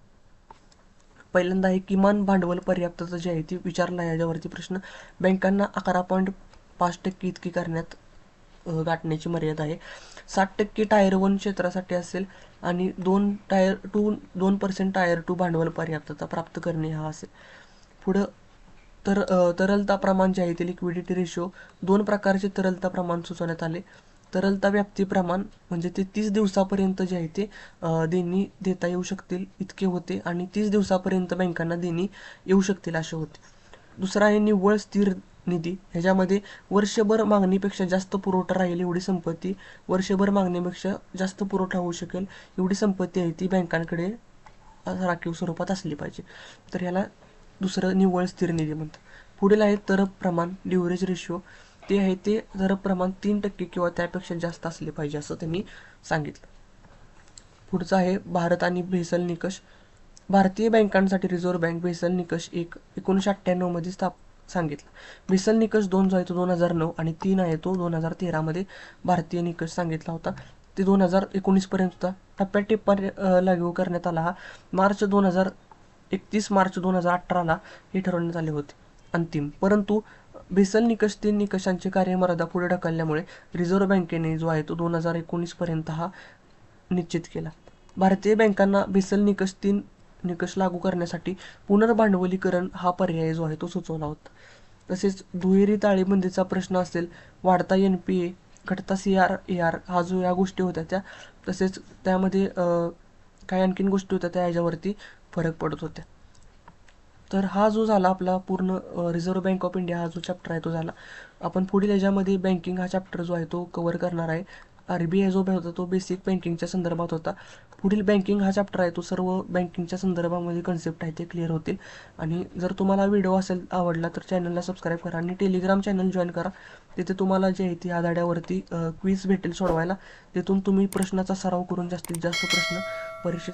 पहिल्यांदा आहे किमान भांडवल पर्याप्तता जी आहे ती विचारला याच्यावरती प्रश्न. बँकांना 11.5% इतकी गाठण्याची मर्यादा आहे. 60% टायर 1 क्षेत्रासाठी असेल आणि 2% टायर 2 भांडवल पर्याप्तता प्राप्त करणे हा असेल. पुढं तरलता प्रमाण जे आहे ते लिक्विडिटी रेशो, 2 प्रकारचे तरलता प्रमाण सुचवण्यात आले. तरलता व्याप्ती प्रमाण म्हणजे ते 30 दिवसापर्यंत जे आहे ते देणी देता येऊ शकतील इतके होते आणि 30 दिवसापर्यंत बँकांना देणी येऊ शकतील असे होते. दुसरा आहे निव्वळ स्थिर निधी. ह्याच्यामध्ये वर्षभर मागणीपेक्षा जास्त पुरवठा राहील एवढी संपत्ती, वर्षभर मागणीपेक्षा जास्त पुरवठा होऊ शकेल एवढी संपत्ती आहे ती बँकांकडे राखीव स्वरूपात असली पाहिजे. तर ह्याला दुसरं निव्वळ स्थिर निधी म्हणतात. पुढील आहे तरफ प्रमाण, ड्युरेज रेशो. ते आहे ते तरफ प्रमाण 3% किंवा त्यापेक्षा जास्त असले पाहिजे असं त्यांनी सांगितलं. पुढचं आहे भारत आणि बेसल निकष. भारतीय बँकांसाठी रिझर्व्ह बँक बेसल निकष 1 1998 मध्ये सांगितलं. बेसल निकष 2 जो आहे तो 2009 आणि 3 आहे तो 2013 मध्ये भारतीय निकष सांगितला होता. ते 2019 पर्यंत होता. टप्प्याटप्प्याने लागू करण्यात आला. हा 31 मार्च 2018ला हे ठरवण्यात आले होते अंतिम. परंतु बेसल निकष 3 निकषांची कार्यमर्यादा पुढे ढकलल्यामुळे रिझर्व्ह बँकेने जो आहे तो 2019 पर्यंत हा निश्चित केला. भारतीय बँकांना बेसल निकष 3 निकष लागू करण्यासाठी पुनर्भांडवलीकरण हा पर्याय जो आहे तो सुचवला होता. तसेच दुहेरी ताळेबंदीचा प्रश्न असेल, वाढता NPA, घटता CRAR हा जो या गोष्टी होत्या त्या, तसेच त्यामध्ये काही आणखीन गोष्टी होत्या त्या याच्यावरती फरक पडत होत्या. तर हा जो झाला आपला पूर्ण रिझर्व्ह बँक ऑफ इंडिया हा जो चॅप्टर आहे तो झाला. आपण पुढील याच्यामध्ये बँकिंग हा चॅप्टर जो आहे तो कव्हर करणार आहे. RBI जो होता तो बेसिक बँकिंगच्या संदर्भात होता. पुढील बँकिंग हा चॅप्टर आहे तो सर्व बँकिंगच्या संदर्भामध्ये कन्सेप्ट आहे ते क्लिअर होतील. आणि जर तुम्हाला व्हिडिओ आवडला तर चॅनलला सबस्क्राईब करा आणि टेलिग्राम चॅनल जॉईन करा. तिथे तुम्हाला जे आहे ती ह्या धड्यावरती क्विज भेटेल सोडवायला. तिथून तुम्ही प्रश्नाचा सराव करून जास्तीत जास्त प्रश्न परीक्षेत